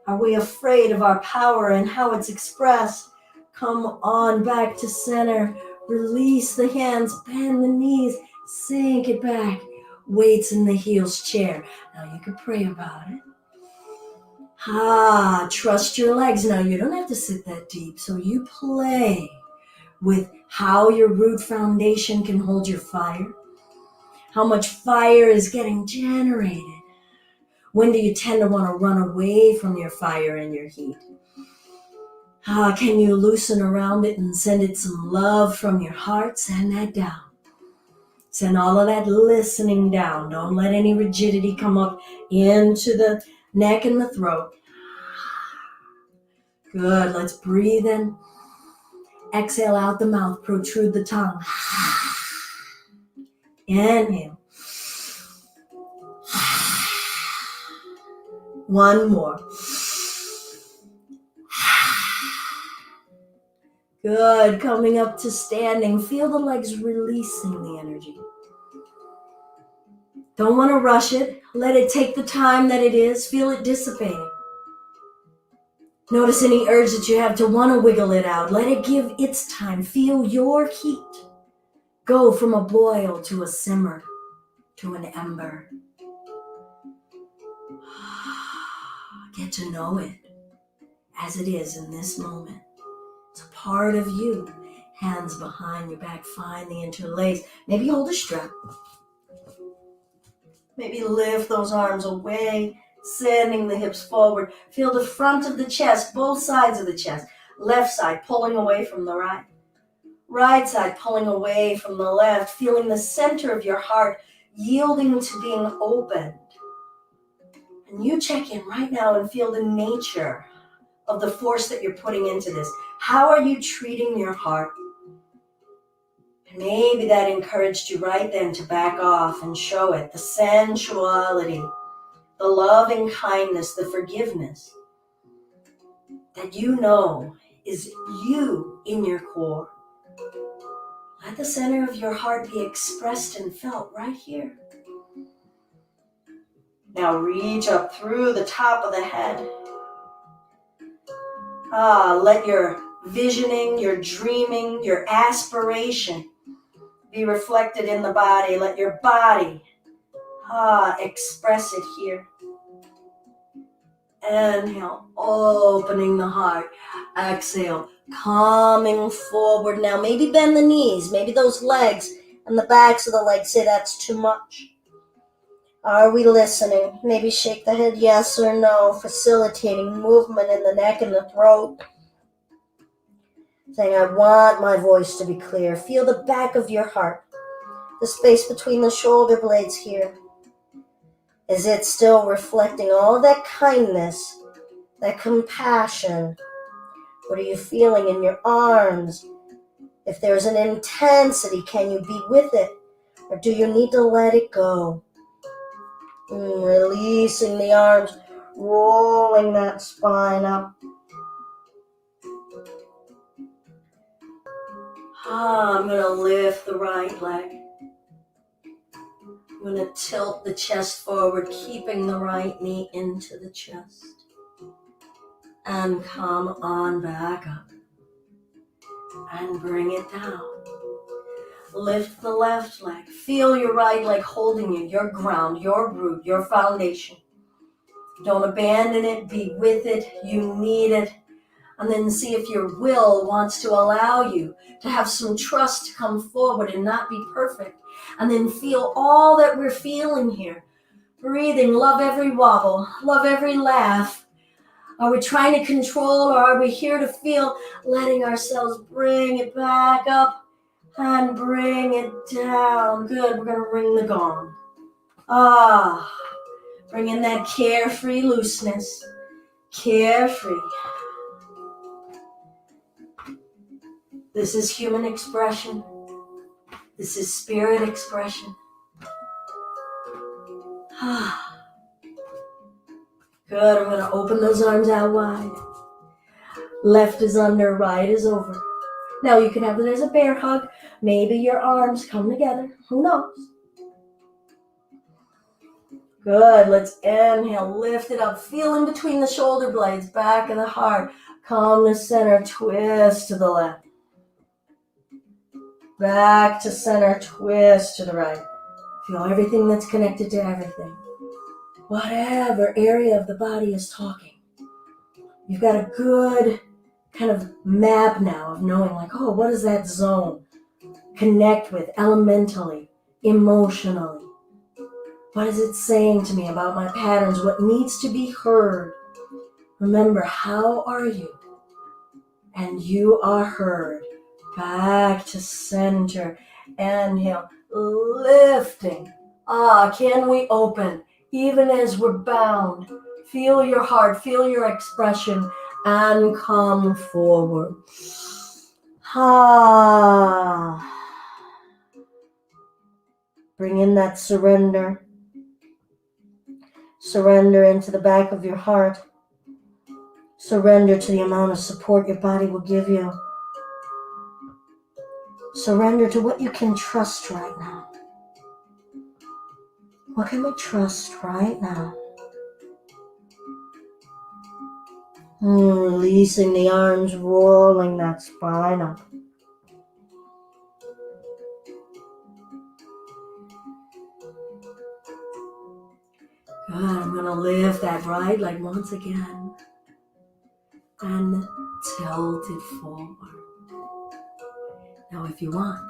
Are we afraid of our power and how it's expressed? Come on back to center. Release the hands, bend the knees, sink it back. Weights in the heels chair. Now you can pray about it. Trust your legs. Now you don't have to sit that deep, so you play with how your root foundation can hold your fire, how much fire is getting generated. When do you tend to want to run away from your fire and your heat? Can you loosen around it and send it some love from your heart? Send that down. Send all of that listening down. Don't let any rigidity come up into the neck and the throat. Good. Let's breathe in. Exhale out the mouth. Protrude the tongue. Inhale. One more. Good. Coming up to standing. Feel the legs releasing the energy. Don't want to rush it. Let it take the time that it is. Feel it dissipating. Notice any urge that you have to want to wiggle it out. Let it give its time. Feel your heat. Go from a boil to a simmer to an ember. Get to know it as it is in this moment. It's a part of you. Hands behind your back. Find the interlace. Maybe hold a strap. Maybe lift those arms away, sending the hips forward. Feel the front of the chest, both sides of the chest. Left side pulling away from the right. Right side pulling away from the left. Feeling the center of your heart yielding to being opened. And you check in right now and feel the nature of the force that you're putting into this. How are you treating your heart? Maybe that encouraged you right then to back off and show it. The sensuality, the loving kindness, the forgiveness that you know is you in your core. Let the center of your heart be expressed and felt right here. Now reach up through the top of the head. Let your visioning, your dreaming, your aspiration be reflected in the body. Let your body express it here. Inhale, opening the heart. Exhale, coming forward. Now maybe bend the knees. Maybe those legs and the backs of the legs say that's too much. Are we listening? Maybe shake the head yes or no, facilitating movement in the neck and the throat. Saying, I want my voice to be clear. Feel the back of your heart, the space between the shoulder blades here. Is it still reflecting all that kindness, that compassion? What are you feeling in your arms? If there's an intensity, can you be with it? Or do you need to let it go? Releasing the arms, rolling that spine up. I'm going to lift the right leg. I'm going to tilt the chest forward, keeping the right knee into the chest. And come on back up. And bring it down. Lift the left leg. Feel your right leg holding you, your ground, your root, your foundation. Don't abandon it. Be with it. You need it. And then see if your will wants to allow you to have some trust to come forward and not be perfect. And then feel all that we're feeling here. Breathing, love every wobble, love every laugh. Are we trying to control or are we here to feel? Letting ourselves bring it back up and bring it down. Good, we're going to ring the gong. Bring in that carefree looseness. Carefree. This is human expression. This is spirit expression. Good, I'm going to open those arms out wide. Left is under, right is over. Now you can have it as a bear hug. Maybe your arms come together. Who knows? Good, let's inhale, lift it up. Feel in between the shoulder blades, back of the heart. Come to center, twist to the left. Back to center, twist to the right. Feel everything that's connected to everything. Whatever area of the body is talking. You've got a good kind of map now of knowing like, oh, what does that zone connect with elementally, emotionally? What is it saying to me about my patterns? What needs to be heard? Remember, how are you? And you are heard. Back to center. Inhale, lifting. Can we open? Even as we're bound. Feel your heart, feel your expression, and come forward. Bring in that surrender. Surrender into the back of your heart. Surrender to the amount of support your body will give you. Surrender to what you can trust right now. What can we trust right now? Releasing the arms, rolling that spine up. Good, I'm going to lift that right leg once again and tilt it forward. Now if you want,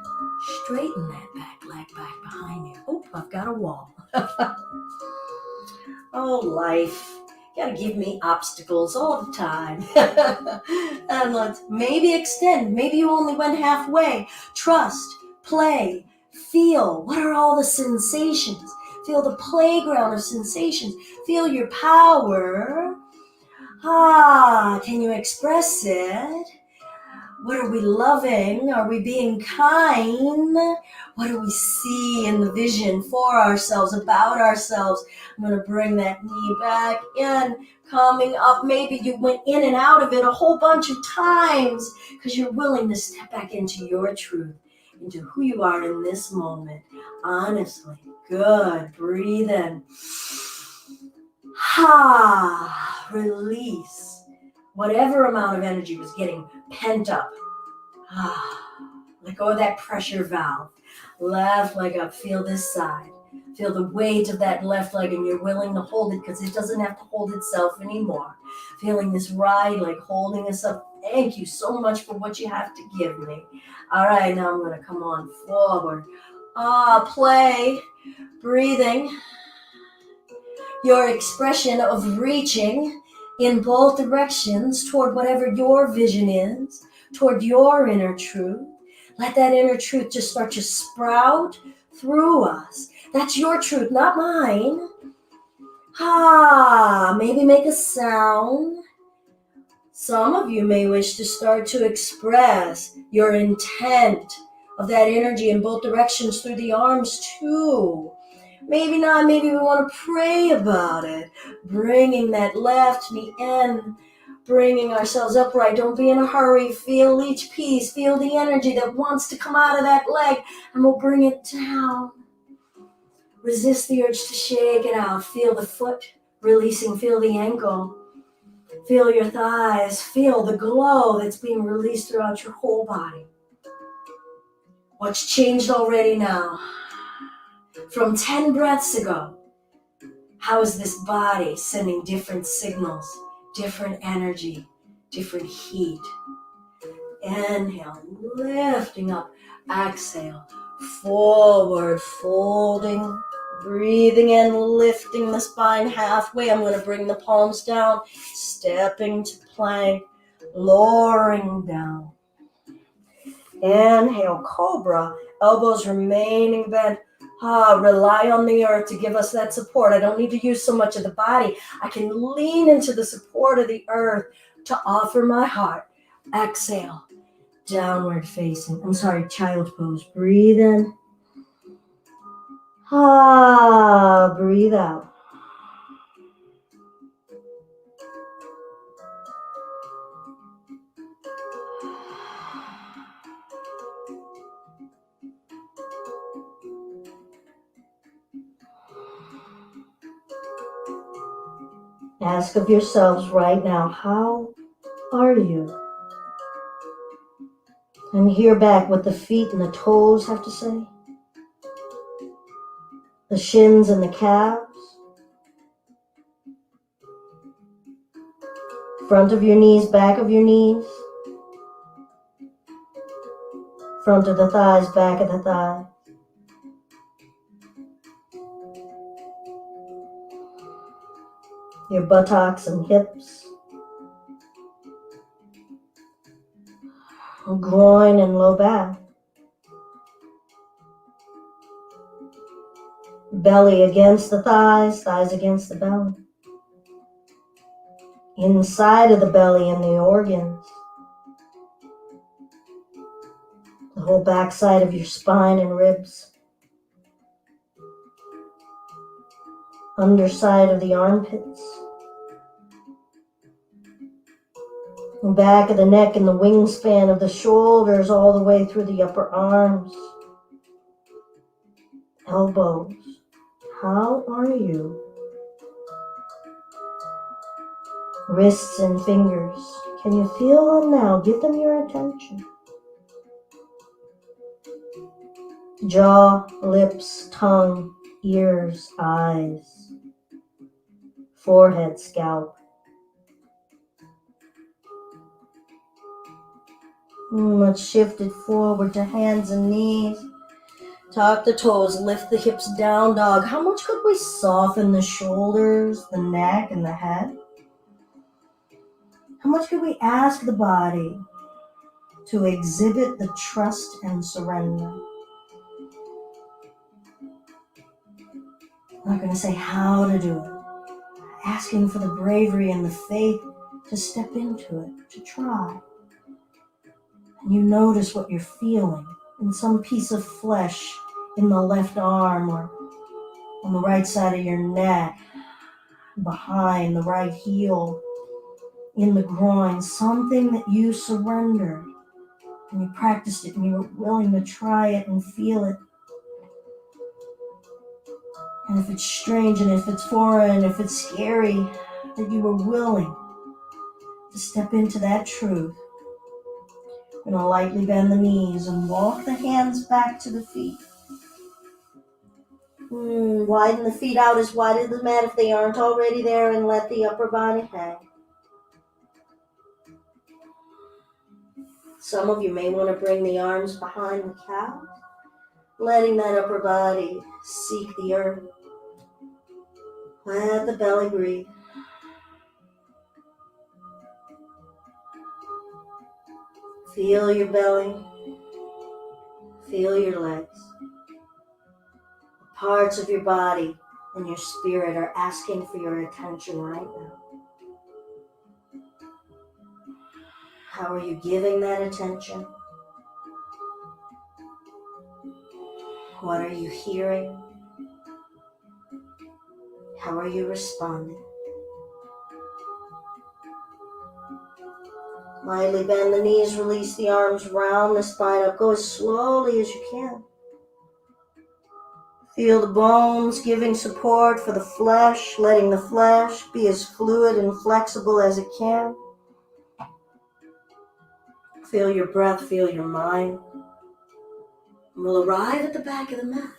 straighten that back leg back behind you. Oh, I've got a wall. Oh, life. You gotta give me obstacles all the time. And let's maybe extend. Maybe you only went halfway. Trust, play, feel. What are all the sensations? Feel the playground of sensations. Feel your power. Can you express it? What are we loving? Are we being kind? What do we see in the vision for ourselves, about ourselves? I'm going to bring that knee back in, coming up. Maybe you went in and out of it a whole bunch of times because you're willing to step back into your truth, into who you are in this moment. Honestly. Good. Breathe in. Release. Whatever amount of energy was getting pent up. Let go of that pressure valve. Left leg up. Feel this side. Feel the weight of that left leg, and you're willing to hold it because it doesn't have to hold itself anymore. Feeling this right leg holding us up. Thank you so much for what you have to give me. All right, now I'm going to come on forward. Play. Breathing. Your expression of reaching in both directions toward whatever your vision is, toward your inner truth. Let that inner truth just start to sprout through us. That's your truth, not mine. Maybe make a sound. Some of you may wish to start to express your intent of that energy in both directions through the arms too. Maybe not, maybe we want to pray about it. Bringing that left knee in, bringing ourselves upright. Don't be in a hurry. Feel each piece. Feel the energy that wants to come out of that leg, and we'll bring it down. Resist the urge to shake it out. Feel the foot releasing. Feel the ankle. Feel your thighs. Feel the glow that's being released throughout your whole body. What's changed already now? From 10 breaths ago, how is this body sending different signals, different energy, different heat? Inhale, lifting up. Exhale, forward, folding, breathing in, lifting the spine halfway. I'm going to bring the palms down, stepping to plank, lowering down. Inhale, cobra, elbows remaining bent. Rely on the earth to give us that support. I don't need to use so much of the body. I can lean into the support of the earth to offer my heart. Exhale, downward facing. Child pose. Breathe in. Breathe out. Ask of yourselves right now, how are you? And hear back what the feet and the toes have to say. The shins and the calves. Front of your knees, back of your knees. Front of the thighs, back of the thighs. Your buttocks and hips. Groin and low back. Belly against the thighs, thighs against the belly. Inside of the belly and the organs. The whole backside of your spine and ribs. Underside of the armpits. The back of the neck and the wingspan of the shoulders all the way through the upper arms. Elbows. How are you? Wrists and fingers. Can you feel them now? Give them your attention. Jaw, lips, tongue, ears, eyes, forehead, scalp. Let's shift it forward to hands and knees. Tuck the toes, lift the hips, down dog. How much could we soften the shoulders, the neck, and the head? How much could we ask the body to exhibit the trust and surrender? I'm not going to say how to do it. Asking for the bravery and the faith to step into it, to try. And you notice what you're feeling in some piece of flesh in the left arm or on the right side of your neck, behind the right heel, in the groin, something that you surrendered and you practiced it and you were willing to try it and feel it. And if it's strange and if it's foreign, if it's scary, that you were willing to step into that truth. We're going to lightly bend the knees and walk the hands back to the feet. Widen the feet out as wide as the mat if they aren't already there, and let the upper body hang. Some of you may want to bring the arms behind the calves, letting that upper body seek the earth. Let the belly breathe. Feel your belly. Feel your legs. Parts of your body and your spirit are asking for your attention right now. How are you giving that attention? What are you hearing? How are you responding? Lightly bend the knees, release the arms, round the spine up. Go as slowly as you can. Feel the bones giving support for the flesh, letting the flesh be as fluid and flexible as it can. Feel your breath, feel your mind. We'll arrive at the back of the mat.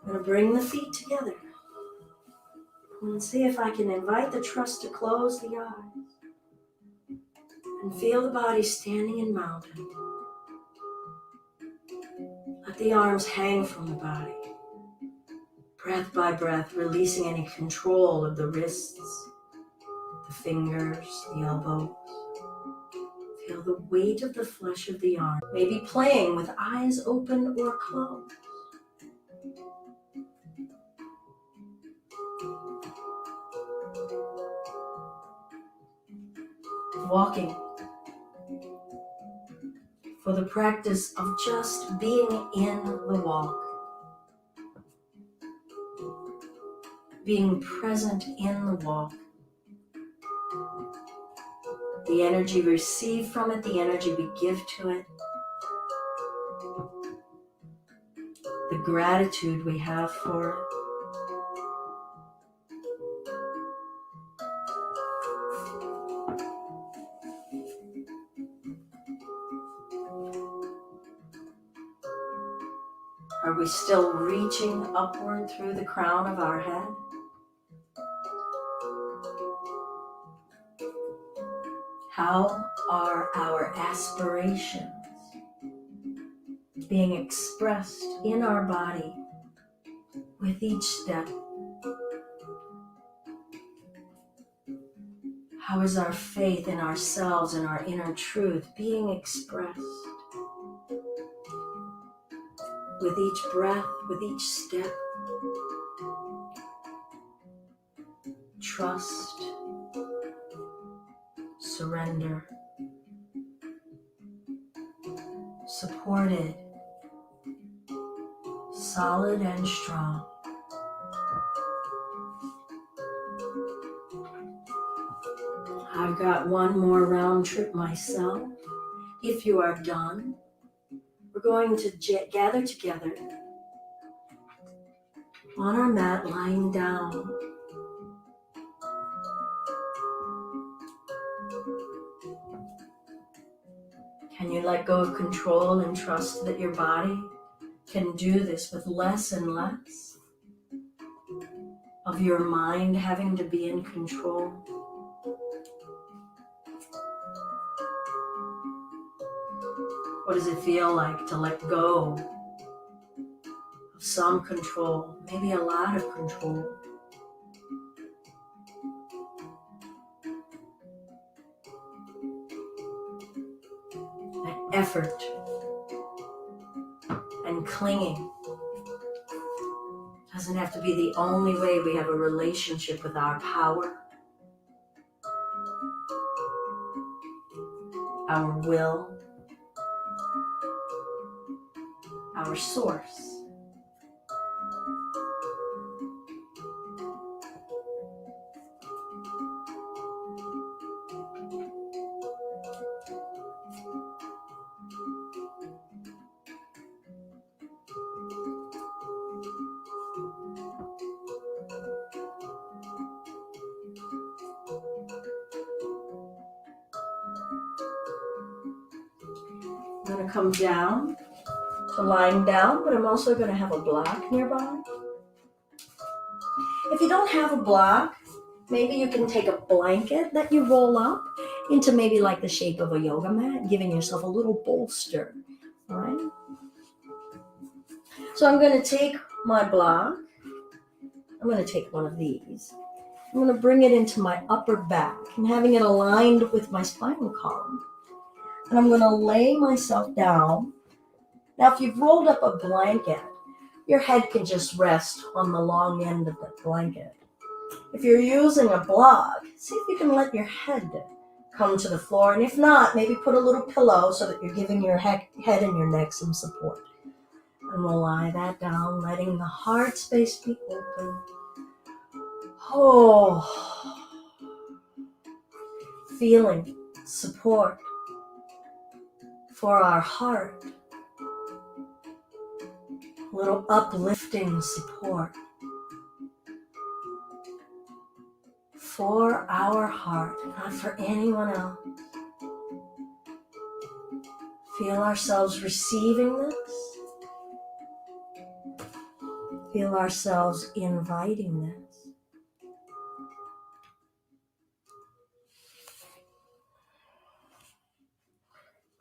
I'm going to bring the feet together. And see if I can invite the trust to close the eyes. And feel the body standing in mountain. Let the arms hang from the body. Breath by breath, releasing any control of the wrists, the fingers, the elbows. Feel the weight of the flesh of the arm. Maybe playing with eyes open or closed. Walking for the practice of just being in the walk. Being present in the walk. The energy we receive from it, the energy we give to it. The gratitude we have for it. Are we still reaching upward through the crown of our head? How are our aspirations being expressed in our body with each step? How is our faith in ourselves and our inner truth being expressed with each breath, with each step? Trust, surrender, supported, solid and strong. I've got one more round trip myself. If you are done, we're going to gather together on our mat, lying down. Can you let go of control and trust that your body can do this with less and less of your mind having to be in control? What does it feel like to let go of some control, maybe a lot of control? That effort and clinging doesn't have to be the only way we have a relationship with our power, our will, our source. I'm going to come down to lying down, but I'm also going to have a block nearby. If you don't have a block, maybe you can take a blanket that you roll up into maybe like the shape of a yoga mat, giving yourself a little bolster, all right? So I'm going to take my block. I'm going to take one of these. I'm going to bring it into my upper back and having it aligned with my spinal column. And I'm going to lay myself down. Now, if you've rolled up a blanket, your head can just rest on the long end of the blanket. If you're using a block, see if you can let your head come to the floor. And if not, maybe put a little pillow so that you're giving your head and your neck some support. And we'll lie that down, letting the heart space be open. Oh, feeling support for our heart. A little uplifting support for our heart, not for anyone else. Feel ourselves receiving this. Feel ourselves inviting this.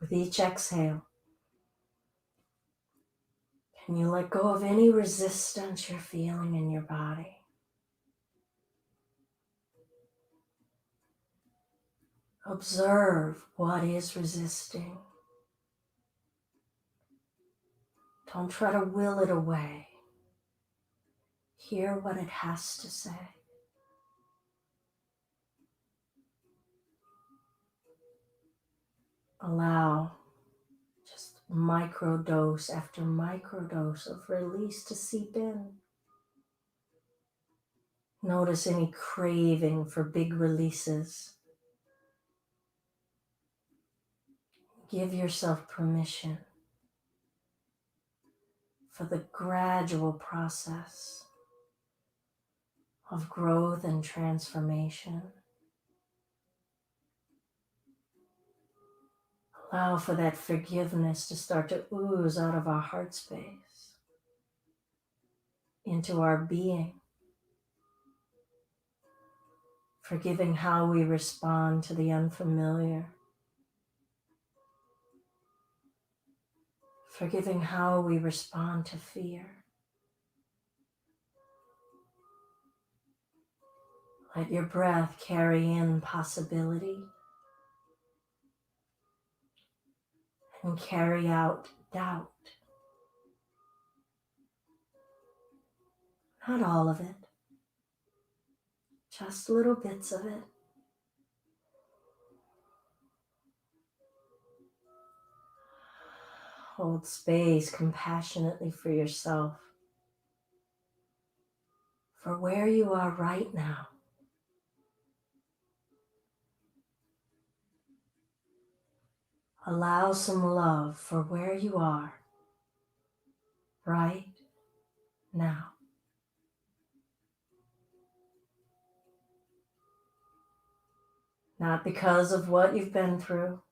With each exhale, can you let go of any resistance you're feeling in your body? Observe what is resisting. Don't try to will it away. Hear what it has to say. Allow just microdose after microdose of release to seep in. Notice any craving for big releases. Give yourself permission for the gradual process of growth and transformation. Allow for that forgiveness to start to ooze out of our heart space. into our being, forgiving how we respond to the unfamiliar, forgiving how we respond to fear. Let your breath carry in possibility and carry out doubt. Not all of it, just little bits of it. Hold space compassionately for yourself, for where you are right now. Allow some love for where you are right now. Not because of what you've been through,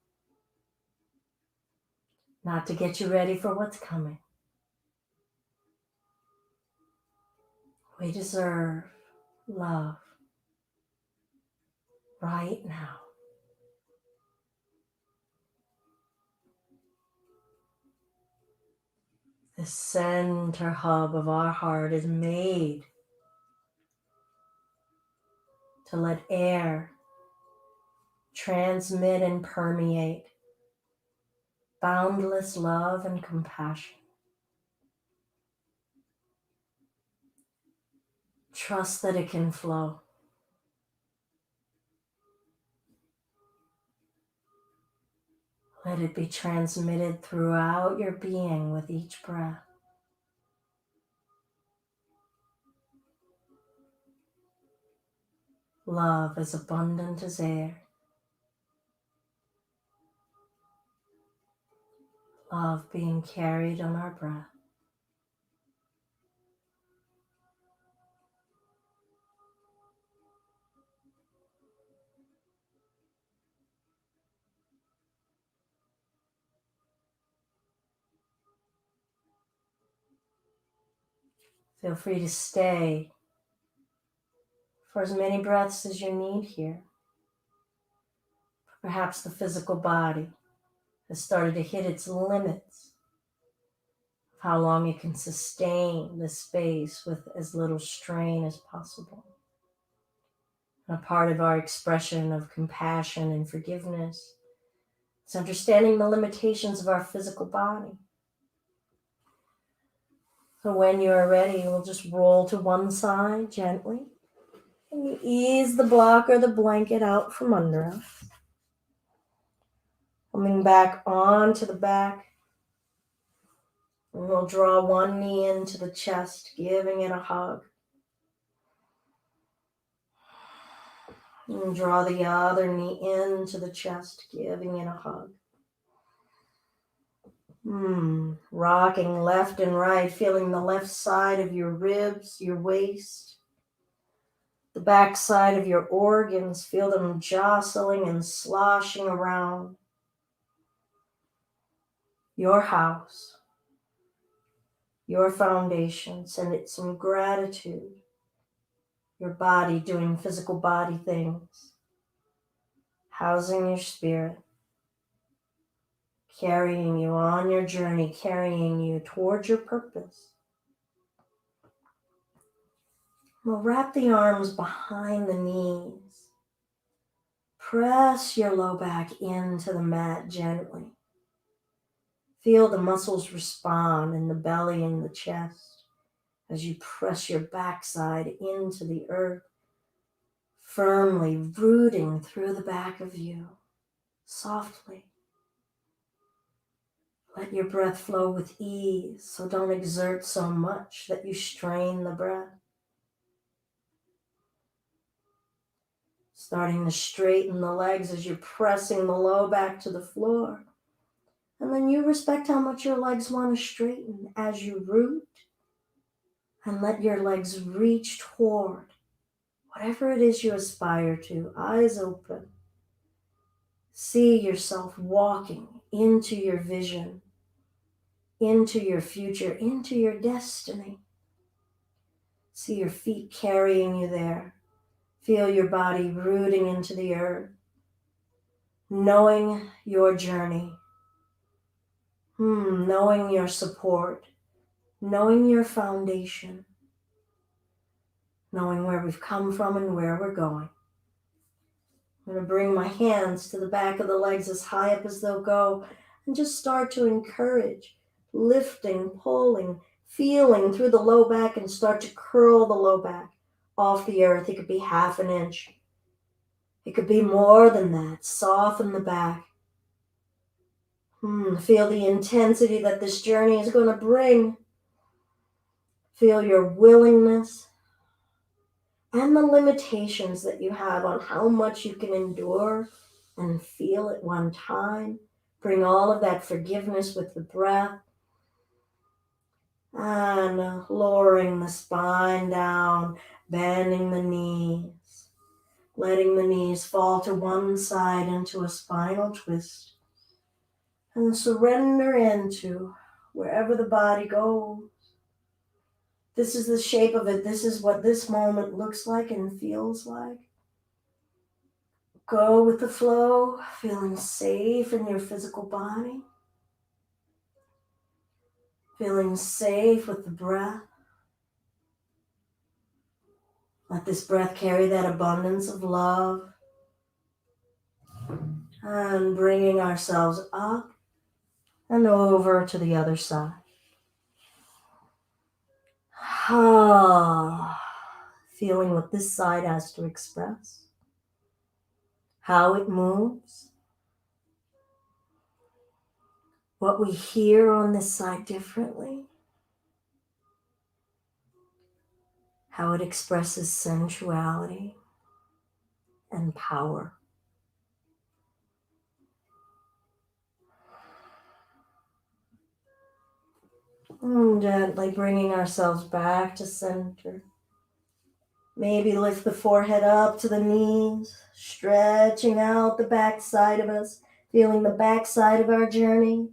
not to get you ready for what's coming. We deserve love right now. The center hub of our heart is made to let air transmit and permeate boundless love and compassion. Trust that it can flow. Let it be transmitted throughout your being with each breath. Love as abundant as air. Love being carried on our breath. Feel free to stay for as many breaths as you need here. Perhaps the physical body has started to hit its limits of how long it can sustain this space with as little strain as possible. And a part of our expression of compassion and forgiveness is understanding the limitations of our physical body. So when you are ready, we'll just roll to one side gently. And you ease the block or the blanket out from under us. Coming back onto the back. And we'll draw one knee into the chest, giving it a hug. And draw the other knee into the chest, giving it a hug. Rocking left and right, feeling the left side of your ribs, your waist, the back side of your organs, feel them jostling and sloshing around your house, your foundation. Send it some gratitude. Your body doing physical body things, housing your spirit, carrying you on your journey, carrying you towards your purpose. We'll wrap the arms behind the knees. Press your low back into the mat gently. Feel the muscles respond in the belly and the chest as you press your backside into the earth, firmly rooting through the back of you, softly. Let your breath flow with ease, so don't exert so much that you strain the breath. Starting to straighten the legs as you're pressing the low back to the floor. And then you respect how much your legs want to straighten as you root and let your legs reach toward whatever it is you aspire to, eyes open. See yourself walking into your vision, into your future, into your destiny. See your feet carrying you there. Feel your body rooting into the earth, knowing your journey, knowing your support, knowing your foundation, knowing where we've come from and where we're going. I'm going to bring my hands to the back of the legs as high up as they'll go and just start to encourage, lifting, pulling, feeling through the low back and start to curl the low back off the earth. It could be half an inch. It could be more than that. Soften the back. Feel the intensity that this journey is going to bring. Feel your willingness and the limitations that you have on how much you can endure and feel at one time. Bring all of that forgiveness with the breath and lowering the spine down, bending the knees, letting the knees fall to one side into a spinal twist, and surrender into wherever the body goes. This is the shape of it. This is what this moment looks like and feels like. Go with the flow, feeling safe in your physical body, feeling safe with the breath. Let this breath carry that abundance of love, and bringing ourselves up and over to the other side. Feeling what this side has to express, how it moves, what we hear on this side differently, how it expresses sensuality and power. Gently bringing ourselves back to center. Maybe lift the forehead up to the knees, stretching out the back side of us, feeling the back side of our journey.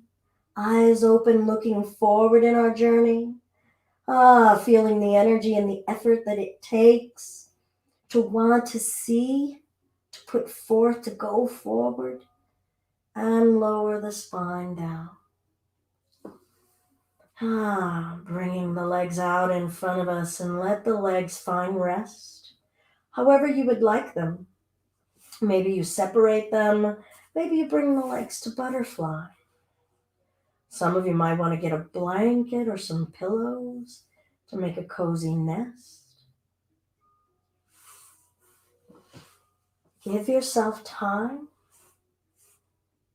Eyes open, looking forward in our journey. Feeling the energy and the effort that it takes to want to see, to put forth, to go forward, and lower the spine down. Bringing the legs out in front of us and let the legs find rest, however you would like them. Maybe you separate them. Maybe you bring the legs to butterfly. Some of you might want to get a blanket or some pillows to make a cozy nest. Give yourself time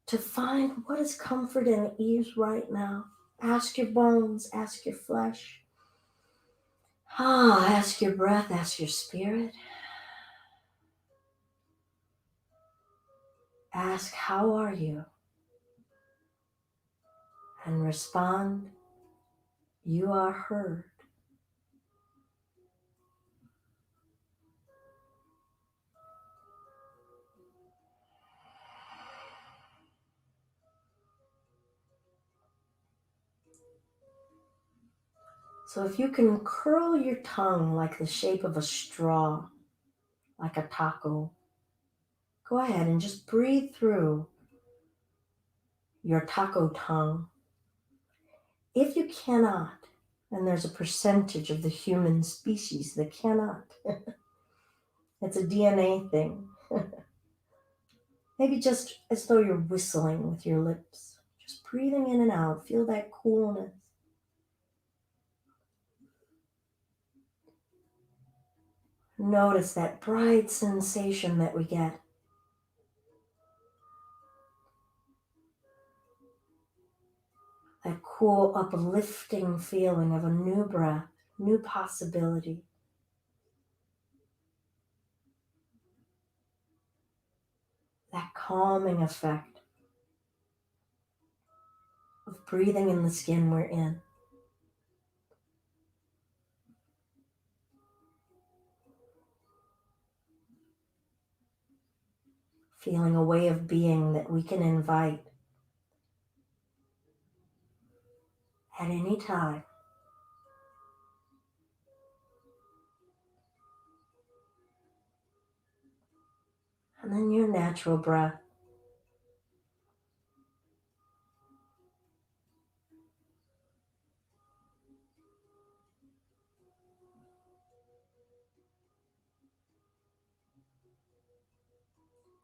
to find what is comfort and ease right now. Ask your bones, ask your flesh. Ask your breath, ask your spirit. Ask, how are you? And respond, you are heard. So if you can curl your tongue like the shape of a straw, like a taco, go ahead and just breathe through your taco tongue. If you cannot, and there's a percentage of the human species that cannot, it's a DNA thing. Maybe just as though you're whistling with your lips, just breathing in and out, feel that coolness. Notice that bright sensation that we get. That cool, uplifting feeling of a new breath, new possibility. That calming effect of breathing in the skin we're in. Feeling a way of being that we can invite at any time. And then your natural breath.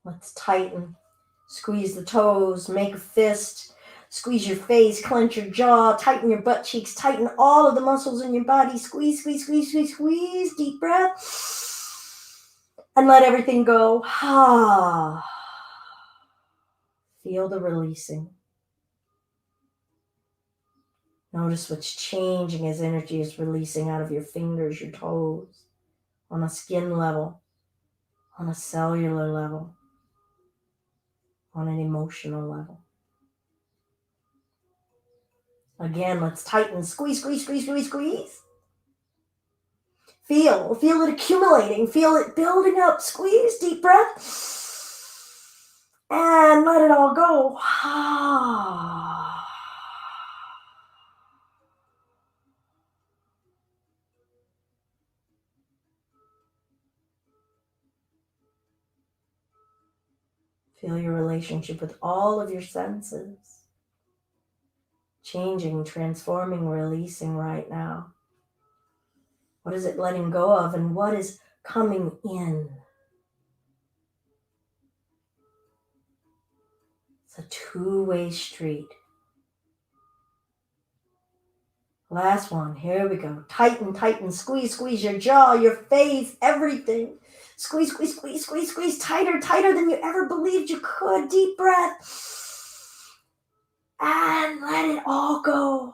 Let's tighten. Squeeze the toes, make a fist, squeeze your face, clench your jaw, tighten your butt cheeks, tighten all of the muscles in your body. Squeeze, squeeze, squeeze, squeeze, squeeze. Deep breath. And let everything go. Feel the releasing. Notice what's changing as energy is releasing out of your fingers, your toes, on a skin level, on a cellular level, on an emotional level. Again, let's tighten. Squeeze, squeeze, squeeze, squeeze, squeeze. Feel it accumulating. Feel it building up. Squeeze, deep breath. And let it all go. Feel your relationship with all of your senses. Changing, transforming, releasing right now. What is it letting go of and what is coming in? It's a two-way street. Last one. Here we go. Tighten, tighten, squeeze, squeeze your jaw, your face, everything. Squeeze, squeeze, squeeze, squeeze, squeeze. Tighter, tighter than you ever believed you could. Deep breath. And let it all go.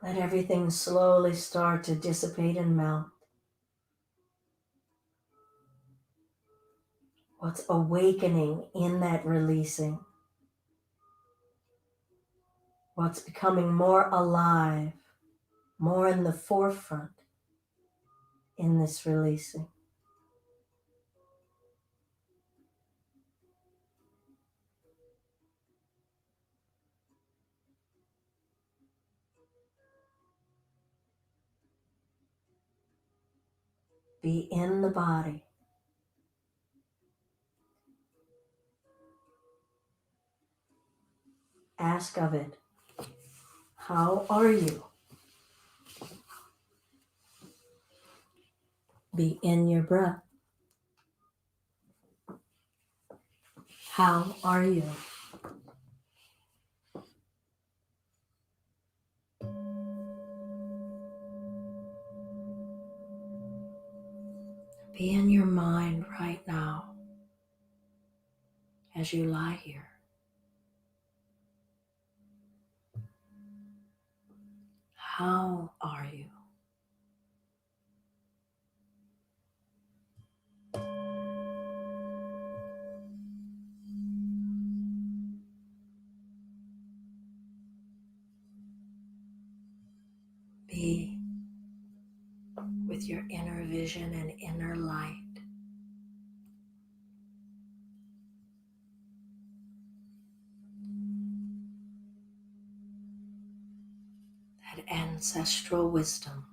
Let everything slowly start to dissipate and melt. What's awakening in that releasing? What's becoming more alive, more in the forefront in this releasing? Be in the body. Ask of it, how are you? Be in your breath. How are you? Be in your mind right now as you lie here. How are you? Be with your inner vision and inner light. That ancestral wisdom.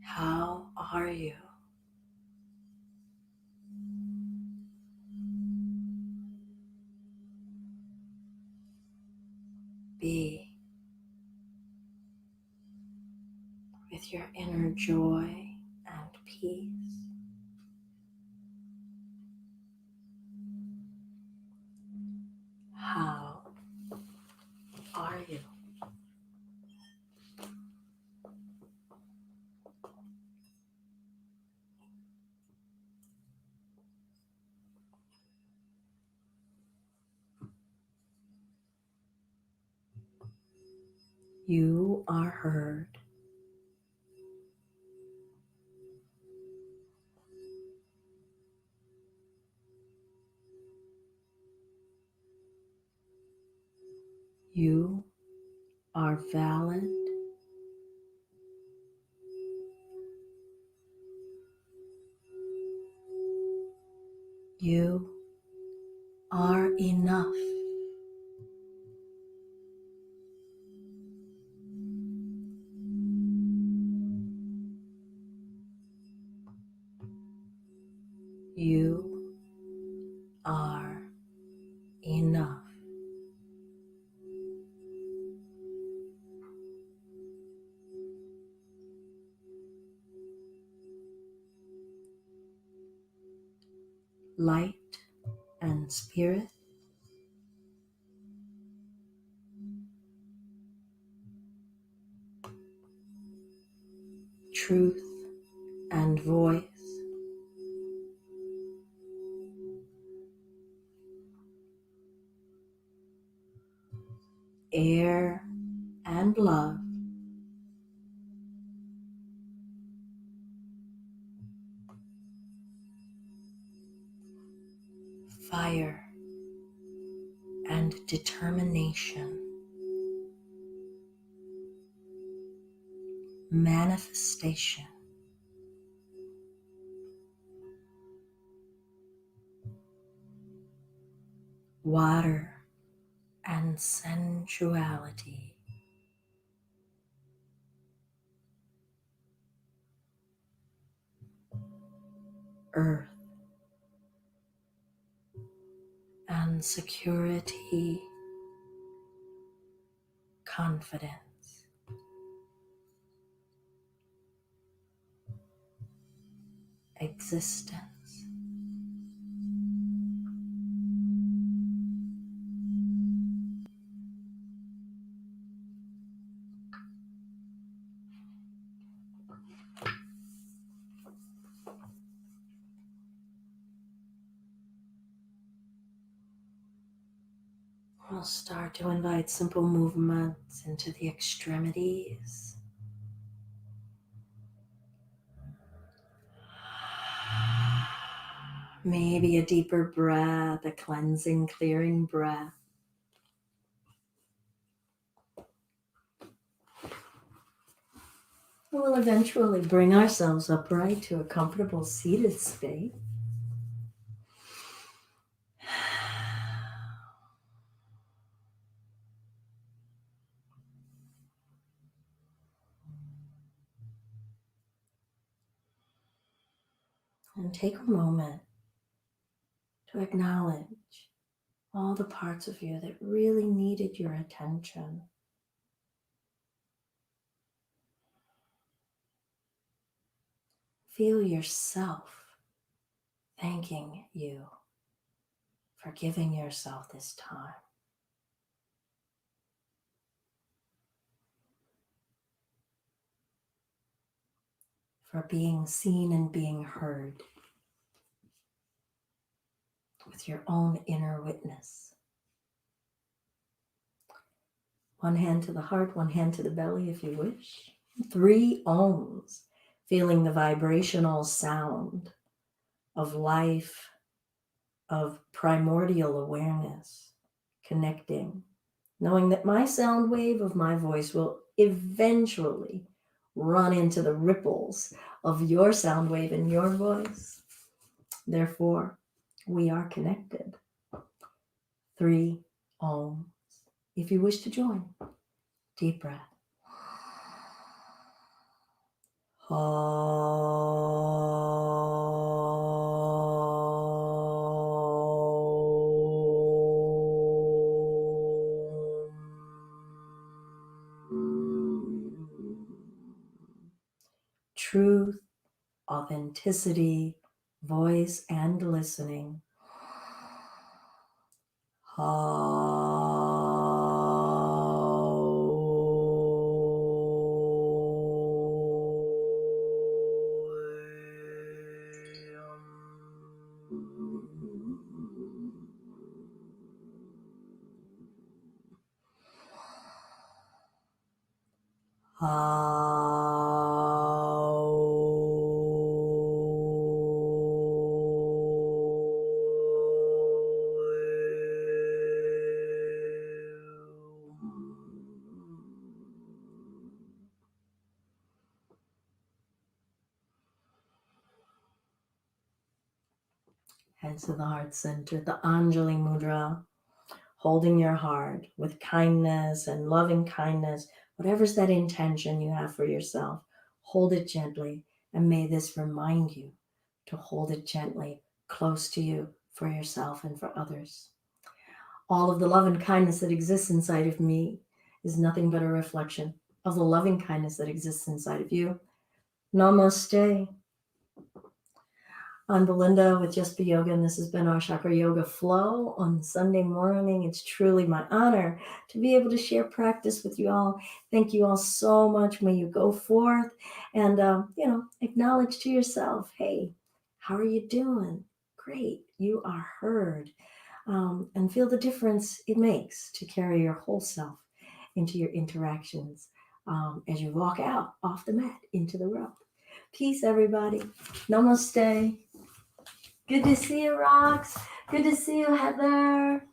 How are you? Be with your inner joy and peace. How are you? You are heard. You are valid. You are enough. You are enough. Light and spirit, truth and voice, air and love, fire and determination, manifestation, water and sensuality, earth and security, confidence, existence. We'll start to invite simple movements into the extremities. Maybe a deeper breath, a cleansing, clearing breath. We'll eventually bring ourselves upright to a comfortable seated state. And take a moment to acknowledge all the parts of you that really needed your attention. Feel yourself thanking you for giving yourself this time. For being seen and being heard with your own inner witness. One hand to the heart, one hand to the belly if you wish. 3 ohms, feeling the vibrational sound of life, of primordial awareness, connecting, knowing that my sound wave of my voice will eventually run into the ripples of your sound wave and your voice. Therefore, we are connected. 3 ohms. If you wish to join, deep breath. Truth, authenticity, voice, and listening. Hands to the heart center, the Anjali Mudra, holding your heart with kindness and loving kindness, whatever's that intention you have for yourself, hold it gently, and may this remind you to hold it gently, close to you for yourself and for others. All of the love and kindness that exists inside of me is nothing but a reflection of the loving kindness that exists inside of you. Namaste. I'm Belinda with Just Be Yoga, and this has been our Chakra Yoga Flow on Sunday morning. It's truly my honor to be able to share practice with you all. Thank you all so much. May you go forth and, acknowledge to yourself, hey, how are you doing? Great. You are heard. And feel the difference it makes to carry your whole self into your interactions as you walk out off the mat into the world. Peace, everybody. Namaste. Good to see you, Rox. Good to see you, Heather.